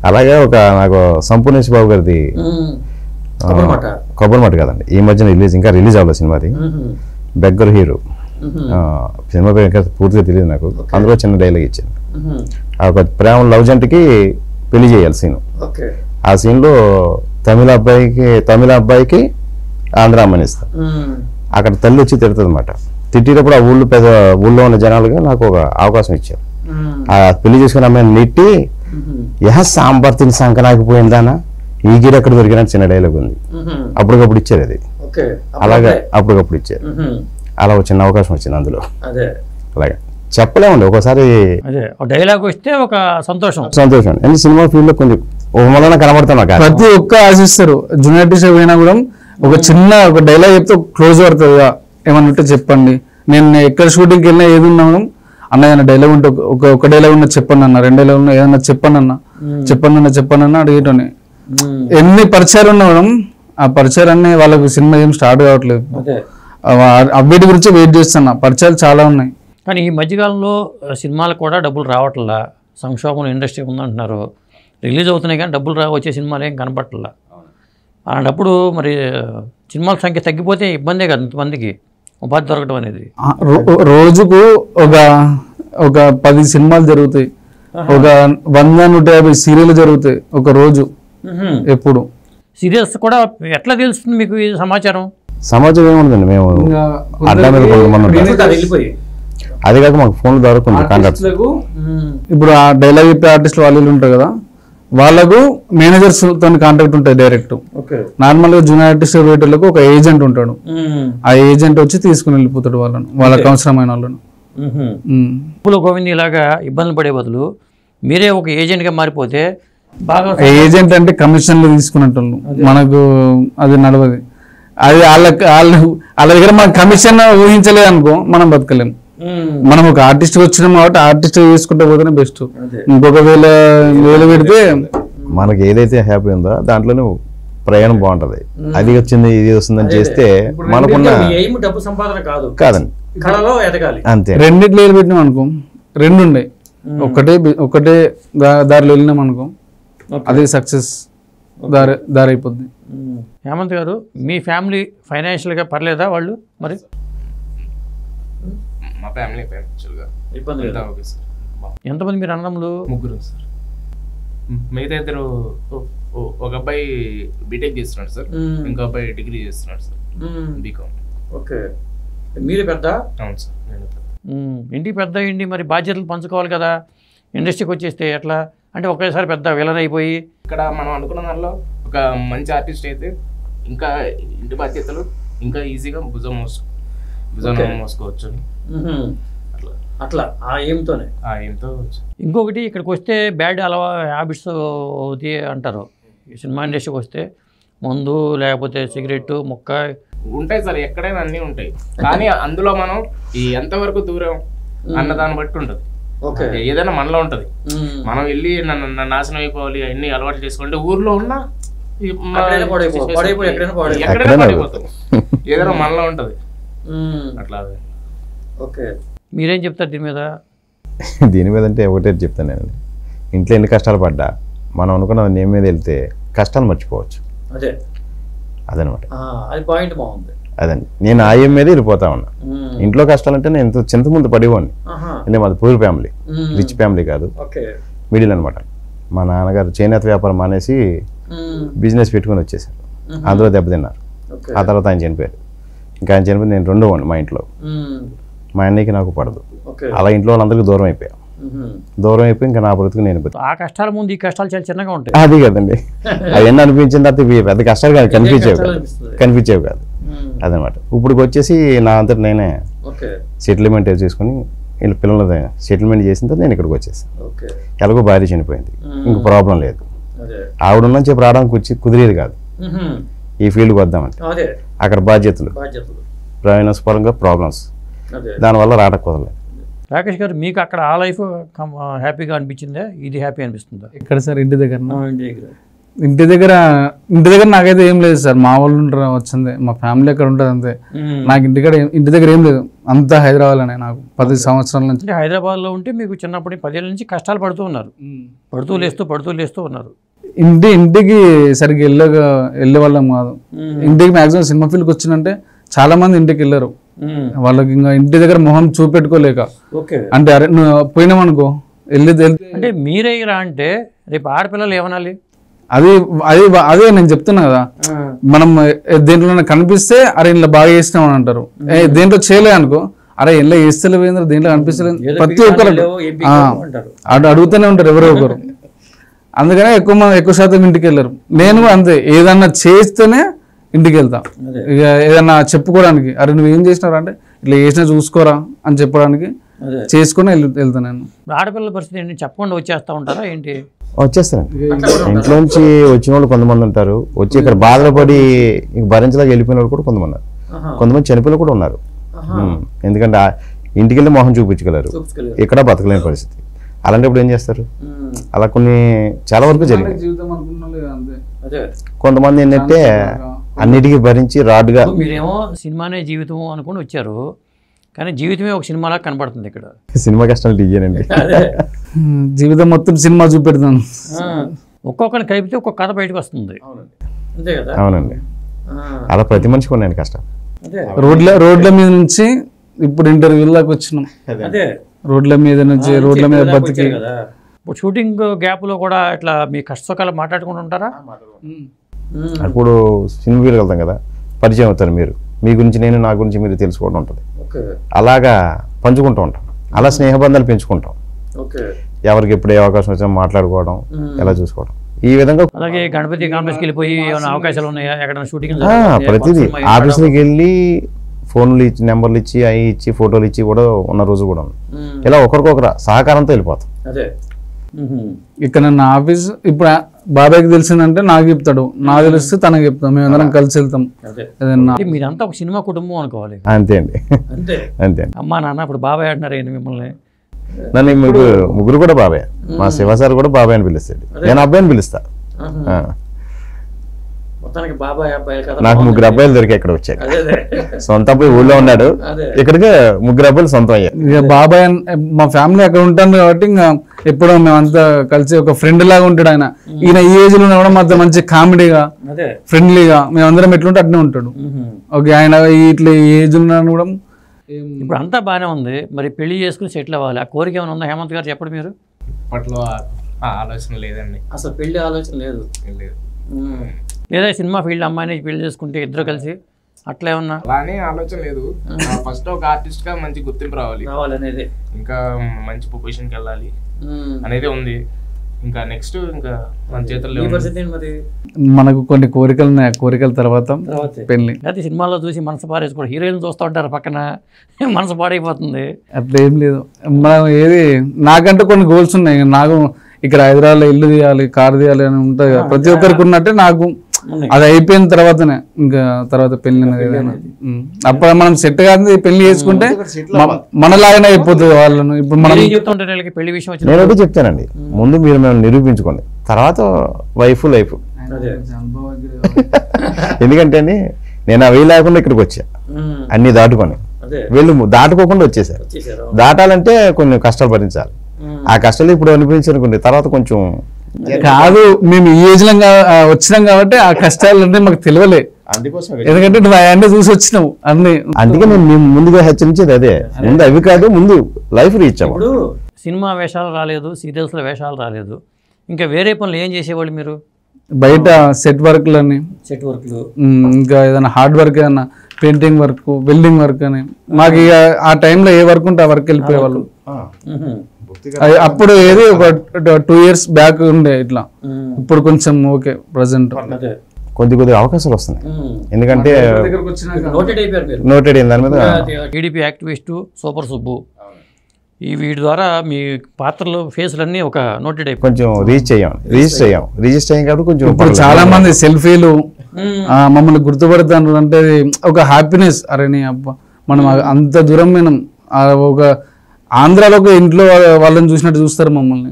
అలాగే నాకు సంపూర్ణేష్ బాబు గారిది కొబ్బరి మాట కదండి, ఈ మధ్యన ఇంకా రిలీజ్ అవ్వలేదు సినిమాది. బెగ్గర్ హీరో సినిమా పేరు ఇంకా పూర్తిగా తెలియదు నాకు. అందులో చిన్న డైలాగ్ ఇచ్చాను. ఒక ప్రేమ లవ్ జంటకి పెళ్లి చేయాలి సీను. ఆ సీన్లో తమిళ అబ్బాయికి ఆంధ్ర అమ్మని ఇస్తాను. అక్కడ తల్లి వచ్చి తిడుతుంది అన్నమాట. తిట్టేటప్పుడు ఆ ఊళ్ళో ఉన్న జనాలుగా నాకు ఒక అవకాశం ఇచ్చారు. ఆ పెళ్లి చేసుకుని అమ్మాయిని నెట్టి సాంబార్ తిని సంకనాకిపోయిందానా ఈ గీడ ఎక్కడ దొరికిన చిన్న డైలాగ్ ఉంది. అప్పటికప్పుడు ఇచ్చారు అది. అలాగే అప్పటికప్పుడు ఇచ్చారు. అలా చిన్న అవకాశం వచ్చింది అందులో. అలాగే చెప్పలేమండి ఒకసారి డైలాగ్ వస్తే ఒక సంతోషం. అంటే సినిమా ఫీల్డ్ లో కొంచెం ఒక కనబడతాను. ప్రతి ఒక్క ఆశిస్తారు జూనియర్ టీచర్ పోయినా కూడా ఒక చిన్న ఒక డైలాగ్ చెప్తే క్లోజ్ పడుతుంది. ఏమన్నా ఉంటే చెప్పండి, నేను ఎక్కడ షూటింగ్కి వెళ్ళినా ఏది ఉన్నా మేడం అన్న ఏదైనా డైలాగ్ ఉంటే ఒక డైలాగ్ ఉన్నా చెప్పండి అన్న, 2 డైలాగ్ ఉన్నా ఏదన్నా చెప్పండి అన్న అడిగేటోని. ఎన్ని పరిచయాలు ఉన్నా మేడం ఆ పరిచయాలన్నీ వాళ్ళకు సినిమా ఏం స్టార్ట్ కావట్లేదు. అప్డేట్ గురించి వెయిట్ చేస్తున్నా. పరిచయాలు చాలా ఉన్నాయి. కానీ ఈ మధ్యకాలంలో సినిమాలకు కూడా డబ్బులు రావట్లా, సంక్షోభం ఇండస్ట్రీ ఉందంటున్నారు. రిలీజ్ అవుతున్నాయి కానీ డబ్బులు వచ్చే సినిమాలు ఏం కనపట్లా. అలాంటప్పుడు మరి సినిమాల సంఖ్య తగ్గిపోతే ఇబ్బందే కదా ఇంతమందికి ఉపాధి దొరకడం అనేది. రోజుకు ఒక 10 సినిమాలు జరుగుతాయి, ఒక 100-150 సీరియల్ జరుగుతాయి ఒక రోజు. ఎప్పుడు సీరియల్స్ కూడా ఎట్లా తెలుస్తుంది మీకు ఈ సమాచారం? సమాచారం ఏముందండి, మేము అడ్డా మీద అది కాక మాకు ఫోన్ ద్వారా కొంచెం కాంటాక్ట్స్. ఇప్పుడు ఆ డైలాగ్ చెప్పే ఆర్టిస్టులు వాళ్ళు ఉంటారు కదా, వాళ్ళకు మేనేజర్స్ తో కాంటాక్ట్ ఉంటుంది డైరెక్ట్. నార్మల్ గా జూనియర్ ఆర్టిస్ట్ రేటర్లకు ఒక ఏజెంట్ ఉంటాడు. ఆ ఏజెంట్ వచ్చి తీసుకుని వెళ్ళిపోతాడు వాళ్ళకి అవసరమైన వాళ్ళను. ఇప్పుడు గోవింద్ ఇలాగా ఇబ్బందులు పడే బదులు మీరే ఒక ఏజెంట్ గా మారిపోతే బాగా. ఏజెంట్ అంటే కమిషన్లు తీసుకున్నట్టు మనకు అది నడవది. అది వాళ్ళ దగ్గర మన కమిషన్ ఊహించలేదు అనుకో మనం బతకలేము. మనం ఒక ఆర్టిస్ట్ వచ్చినాం కాబట్టి ఆర్టిస్ట్ చేసుకుంటే పోతేనే బెస్ట్. ఇంకొక వేలు పెడితే మనకి ఏదైతే హ్యాపీ ఉందో దాంట్లోనే ప్రయాణం బాగుంటది. అది వచ్చింది ఇది వస్తుందని చేస్తే మనకున్న డబ్బు సంపాదన కాదండి, అంతే. రెండిట్లో వేలు పెట్టినాం అనుకో, 2 ఉన్నాయి. ఒకటే దారిలో వెళ్ళినాం అనుకో, అదే సక్సెస్ దారి అయిపోద్ది. హేమంత్ గారు, మీ ఫ్యామిలీ ఫైనాన్షియల్గా పర్లేదా వాళ్ళు? మరి మా ఫ్యామిలీ ఇబ్బంది లేదా? Okay sir. ఎంతమంది మీరు అన్నదమ్ములు? 3 సార్. మిగతా 2 ఒక అబ్బాయి బీటెక్ చేస్తున్నాడు సార్, ఇంకో అబ్బాయి డిగ్రీ చేస్తున్నాడు సార్, బీకామ్. ఓకే, మీరే పెద్ద? అవును సార్, నేను పెద్ద. ఇంటికి పెద్ద అయ్యింది, మరి బాధ్యతలు పంచుకోవాలి కదా. ఇండస్ట్రీకి వచ్చేస్తే ఎట్లా అంటే ఒకేసారి పెద్ద విలన్ అయిపోయి. ఇక్కడ మనం అనుకున్న దానిలో ఒక మంచి ఆర్టిస్ట్ అయితే ఇంకా ఇంటి బాధ్యతలు ఇంకా ఈజీగా భుజం మోసుకోవచ్చు. అట్లా ఆ ఎయిమ్తోనే. ఇంకొకటి ఇక్కడికి వస్తే బ్యాడ్ హ్యాబిట్స్ అవుతాయి అంటారు. ఈ సినిమా ఇండస్ట్రీకి వస్తే మందు లేకపోతే సిగరెట్ ముక్క ఉంటాయి సార్, ఎక్కడైనా అన్నీ ఉంటాయి. కానీ అందులో మనం ఈ ఎంతవరకు దూరం అన్న దాన్ని బట్టి ఉంటుంది. ఏదైనా మనలో ఉంటది. మనం వెళ్ళి నన్ను నాశనం అయిపోవాలి అన్ని అలవాటు చేసుకుంటే ఊర్లో ఉన్నా ఎక్కడైనా పడిపోతాం. ఏదైనా మనలో ఉంటది అట్లా. ఓకే, మీరేం చెప్తారు దీని మీద అంటే ఒకటే చెప్తాను నేను. ఇంట్లో ఎన్ని కష్టాలు పడ్డా మనం అనుకున్న నేమ్ మీద వెళ్తే కష్టాలు మర్చిపోవచ్చు. అదనమాట. అదండి, నేను ఆయం మీద వెళ్ళిపోతా ఉన్నా. ఇంట్లో కష్టాలంటే నేను చింత ముందు పడేవాడిని. అంటే మాది పూర్ ఫ్యామిలీ, రిచ్ ఫ్యామిలీ కాదు, మిడిల్ అనమాట. మా నాన్నగారు చేనేత వ్యాపారం మానేసి బిజినెస్ పెట్టుకుని వచ్చేసారు. అందులో దెబ్బతిన్నారు. ఆ తర్వాత ఆయన చనిపోయారు. ఇంకా ఆయన చనిపోయి నేను 2వ వాడిని మా ఇంట్లో. మా అన్నయ్యకి నాకు పడదు. అలా ఇంట్లో వాళ్ళందరికీ దూరం అయిపోయి ఇంకా నా బ్రతుకు నేను ఆ కష్టాల ముందు ఈ కష్టాలు చాలా చిన్నగా ఉంటాయి. అది కదండి, అవన్నీ అనిపించిన తర్వాత పెద్ద కష్టాలు కాదు, కనిపించేవి కాదు. అదనమాట. ఇప్పుడు వచ్చేసి నా అంతటి నేనే సెటిల్మెంట్ చేసుకుని వీళ్ళ పిల్లల సెటిల్మెంట్ చేసిన తర్వాత నేను ఇక్కడికి వచ్చేసాను. ఎలాగో భార్య చనిపోయింది, ఇంక ప్రాబ్లం లేదు. ఆవిడ ఉన్న చెప్పి రావడానికి కుదిరేది కాదు. ఈ ఫీల్డ్కి వద్దామంటే అక్కడ బాధ్యతలు, ఫైనాన్స్ పరంగా ప్రాబ్లమ్స్, దానివల్ల రావడం కుదరలేదు. రాకేష్ గారు, మీకు అక్కడ ఆ లైఫ్ హ్యాపీగా అనిపించిందా, ఇది హ్యాపీ అనిపిస్తుందా? ఇక్కడ సార్ ఇంటి దగ్గర నాకైతే ఏం లేదు సార్. మా వాళ్ళు ఉంటారు వచ్చింది, మా ఫ్యామిలీ అక్కడ ఉంటుంది అంతే. నాకు ఇంటి దగ్గర ఏం లేదు, అంతా హైదరాబాద్లోనే. నాకు 10 సంవత్సరాల నుంచి హైదరాబాద్లో ఉంటే మీకు చిన్నప్పటి 10 ఏళ్ళ నుంచి కష్టాలు పడుతూ ఉన్నారు, పడుతూ లేస్తూ ఉన్నారు. ఇంటికి సరిగ్గా వెళ్ళే వాళ్ళం కాదు. ఇంటికి మ్యాక్సిమం సినిమా ఫీల్డ్కి వచ్చిందంటే చాలా మంది ఇంటికి వెళ్ళరు. వాళ్ళకి ఇంకా ఇంటి దగ్గర మొహం చూపెట్టుకోలేక. అంటే అరే నువ్వు పోయినామనుకో అంటే మీరే ఇలా అంటే రేపు ఆడపిల్లలు ఏమనాలి? అదే నేను చెప్తున్నా కదా, మనం దేంట్లో కనిపిస్తే అరే ఇలా బాగా చేసినాం అని అంటారు. దేంట్లో చేయలే అనుకో అరే ఎలా వేస్తలేవేంద్ర దీంట్లో కనిపిస్తలేదు ప్రతి ఒక్కరు అడుగుతూనే ఉంటారు ఎవరో ఒకరు. అందుకనే ఎక్కువ శాతం ఇంటికి వెళ్ళరు. నేను అంతే, ఏదన్నా చేస్తేనే ఇంటికి వెళ్తా. ఇక ఏదన్నా చెప్పుకోవడానికి అరే నువ్వు ఏం చేసినావు అంటే ఇట్లా చేసినా చూసుకోరా అని చెప్పడానికి చేసుకుని వెళ్తాను నేను. ఆడపిల్లల పరిస్థితి ఏంటి, చెప్పకుండా వచ్చేస్తా ఉంటారా ఏంటి? వచ్చేస్తాను. ఇంట్లోంచి వచ్చిన వాళ్ళు కొంతమంది ఉంటారు, వచ్చి ఇక్కడ బాధలు పడి భరించలేక వెళ్ళిపోయిన వాళ్ళు కూడా కొంతమంది ఉన్నారు. కొంతమంది చనిపోయిన కూడా ఉన్నారు. ఎందుకంటే ఇంటికి వెళ్ళి మొహం చూపించగలరు, ఇక్కడ బతకలేని పరిస్థితి. అలాంటప్పుడు ఏం చేస్తారు? అలా కొన్ని చాలా వరకు జరిగింది. కొంతమంది ఏంటంటే అన్నిటికీ భరించి రాడ్గా. మీరేమో సినిమానే జీవితం అనుకుని వచ్చారు, కానీ జీవితమే ఒక సినిమాలా కనబడుతుంది ఇక్కడ. సినిమా కష్టాలు ఇయ్యానండి, జీవితం మొత్తం సినిమా చూపెడతాను. ఒక్కొక్కరిని కలిపితే ఒక్కొక్క కథ బయటకు వస్తుంది. అంతే కదా? అవునండి, అలా ప్రతి మనిషికి ఉన్నాయండి కష్టాలు. రోడ్ల మీద నుంచి ఇప్పుడు ఇంటర్వ్యూలోకి వచ్చినాం. రోడ్ల మీద నుంచి రోడ్ల మీద బతికి. ఇప్పుడు షూటింగ్ గ్యాప్ లో కూడా ఇట్లా మీ కష్టసుఖాలు మాట్లాడుకుంటూ ఉంటారా? అప్పుడు సినిమాకి వెళ్తాం కదా, పరిచయం అవుతారు మీరు, మీ గురించి నేను, నా గురించి మీరు తెలుసుకోవడం ఉంటుంది. అలాగా పంచుకుంటూ ఉంటాం, అలా స్నేహబంధాలు పెంచుకుంటాం. ఎవరికి ఎప్పుడు ఏ అవకాశం వచ్చినా మాట్లాడుకోవడం, ఎలా చూసుకోవడం ఈ విధంగా. అలాగే గణపతి కాంప్లెక్స్కి వెళ్ళిపోయి ఏమైనా అవకాశాలు ఉన్నాయా ఎక్కడైనా షూటింగ్? ప్రతిదీ ఆఫీస్కి వెళ్ళి ఫోన్లు ఇచ్చి, నెంబర్లు ఇచ్చి, అవి ఇచ్చి, ఫోటోలు ఇచ్చి కూడా ఉన్న రోజు కూడా ఉంది. ఇలా ఒకరికొకరు సహకారంతో వెళ్ళిపోతాం. ఇక్కడ నా ఆఫీస్ ఇప్పుడు బాబాయ్కి తెలిసిందంటే నాకు చెప్తాడు, నాకు తెలిస్తే తనకు చెప్తాం, మేమందరం కలిసి వెళ్తాం. మీరంతా ఒక సినిమా కుటుంబం అనుకోవాలి. అంతే అండి, అంతే అంతే. అమ్మా నాన్న ఇప్పుడు బాబాయ్ అంటున్నారు ఏంటి మిమ్మల్ని? నన్ను ముగ్గురు కూడా బాబాయ్. మా శివ సార్ కూడా బాబాయ్ అని పిలుస్తాడు, నేను అబ్బాయిని పిలుస్తా. నాకు ముగ్గురు అబ్బాయిలు దొరికాయి ఇక్కడ వచ్చాక. సొంత అబ్బాయి ఊళ్ళో ఉన్నాడు, ఇక్కడికి ముగ్గురు అబ్బాయిలు సొంతం అయ్యారు. ఇక బాబాయ్ మా ఫ్యామిలీ అక్కడ ఉంటాను కాబట్టి ఇంకా ఎప్పుడో మేమంతా కలిసి ఒక ఫ్రెండ్ లాగా ఉంటాడు ఆయన. ఈయన ఈ ఏజ్ లో కూడా మాతో మంచి కామెడీగా ఫ్రెండ్లీగా మేమందరం ఎట్లుంటే అట్నే ఉంటాడు. ఓకే, ఆయన ఇట్లా ఈ ఏజ్ ఉన్నాను కూడా. ఇప్పుడు అంతా బాగానే ఉంది, మరి పెళ్లి చేసుకుని సెటిల్ అవ్వాలి, ఆ కోరిక ఏమైనా ఉందా హేమంత్ గారు? చెప్పండి మీరు. అప్పట్లో ఆలోచన లేదండి, అసలు పెళ్లి ఆలోచన లేదు. లేదా సినిమా ఫీల్డ్ అమ్మాయిని పెళ్లి చేసుకుంటే ఇద్దరు కలిసి అట్లా ఏమన్నా? అలానే ఆలోచన లేదు. ఫస్ట్ ఒక ఆర్టిస్ట్ గా మంచి గుర్తింపు రావాలి అనేది, ఇంకా మంచి పొజిషన్కి వెళ్ళాలి అనేది ఉంది. ఇంకా నెక్స్ట్ ఇంకా మన చేతుల్లో మరి మనకు కొన్ని కోరికలు ఉన్నాయి, ఆ కోరికల తర్వాత పెళ్లి. అయితే సినిమాలో చూసి మనసు పారేసుకోవడం, హీరోయిన్ చూస్తూ ఉంటారు పక్కన, మనసు పాడైపోతుంది. అట్లా ఏం లేదు, మనం ఏది నాకంటే కొన్ని గోల్స్ ఉన్నాయి. నాకు ఇక్కడ హైదరాబాద్లో ఇల్లు తీయాలి, కారు తీయాలి అని ఉంటుంది కదా, ప్రతి ఒక్కరికి ఉన్నట్టే నాకు అది అయిపోయిన తర్వాతనే ఇంకా తర్వాత పెళ్లి అనేది ఏదైనా. అప్పుడు మనం సెట్ కాదు, పెళ్లి చేసుకుంటే మనలాగానే అయిపోతుంది వాళ్ళను. ఇప్పుడు మనం పెళ్లి విషయం నేను ఒకటి చెప్తానండి, ముందు మీరు మేము నిరూపించుకోండి, తర్వాత వైఫ్ లైఫ్. ఎందుకంటే నేను అవి లేకుండా ఇక్కడికి వచ్చా, అన్ని దాటుకొని. వీళ్ళు దాటుకోకుండా వచ్చేసారు. దాటాలంటే కొన్ని కష్టాలు భరించాలి. ఆ కష్టాలు ఇప్పుడు అనిపించనుకోండి, తర్వాత కొంచెం కాదు, మేము ఈ ఏజ్ లో వచ్చినాం కాబట్టి ఆ కష్టాలన్నీ మాకు తెలియలే. ఎందుకంటే నువ్వు అవన్నీ చూసి వచ్చినావు అన్ని. అందుకే నేను ముందుగా హెచ్చరించేది అదే, ముందు అవి కాదు, ముందు లైఫ్ రీచ్ అవ్వ. ఇప్పుడు సినిమా వేషాలు రాలేదు, సీరియల్స్లో వేషాలు రాలేదు, ఇంకా వేరే పనులు ఏం చేసేవాళ్ళు మీరు? బయట సెట్ వర్క్లని, ఇంకా ఏదైనా హార్డ్ వర్క్, ఏదైనా పెయింటింగ్ వర్క్, వెల్డింగ్ వర్క్ అని. మాకు ఇక ఆ టైంలో ఏ వర్క్ ఉంటే ఆ వర్క్ వెళ్ళిపోయేవాళ్ళు. అప్పుడు ఏది ఒక 2 years బ్యాక్ ఉండే ఇట్లా, ఇప్పుడు కొంచెం ఓకే ప్రజెంట్ కొద్దిగా అవకాశాలు వస్తున్నాయి. ఎందుకంటే నోటెడ్ దాని మీద. టీడీపీ యాక్టివిస్ట్ సూపర్ సుబ్బు, ఈ వీడి ద్వారా మీ పాత్రలు ఫేస్లన్నీ ఒక నోటెడ్ అయిపోయి కొంచెం రిజిస్టర్ అయ్యాం కాబట్టి కొంచెం ఇప్పుడు చాలా మంది సెల్ఫీలు మమ్మల్ని గుర్తుపడతాను అంటే ఒక హ్యాపీనెస్. అరే నీ అబ్బా, మనం అంత దూరం మనం ఒక ఆంధ్రాలో ఒక ఇంట్లో వాళ్ళని చూసినట్టు చూస్తారు మమ్మల్ని.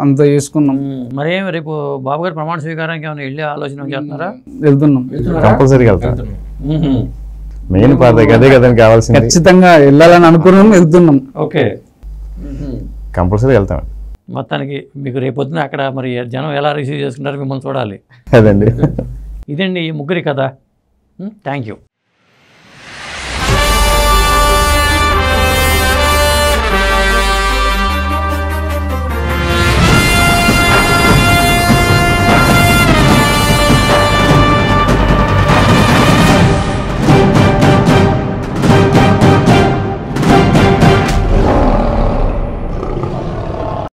అంత చేసుకున్నాం. మరి రేపు బాబు గారు ప్రమాణ స్వీకారానికి ఏమైనా వెళ్ళే ఆలోచన చేస్తున్నారా? వెళ్తున్నాం, కంపల్సరీగా వెళ్తాం. మెయిన్ అదే కదండి కావాల్సింది. ఖచ్చితంగా వెళ్ళాలని అనుకున్నాం, వెళ్తున్నాం. ఓకే, కంపల్సరీ వెళ్తాం. మొత్తానికి మీకు రేపొద్దున అక్కడ మరి జనం ఎలా రిసీవ్ చేసుకుంటారో మిమ్మల్ని చూడాలి. అదండి, ఇదండి ఈ ముగ్గురి కథ. Thank you.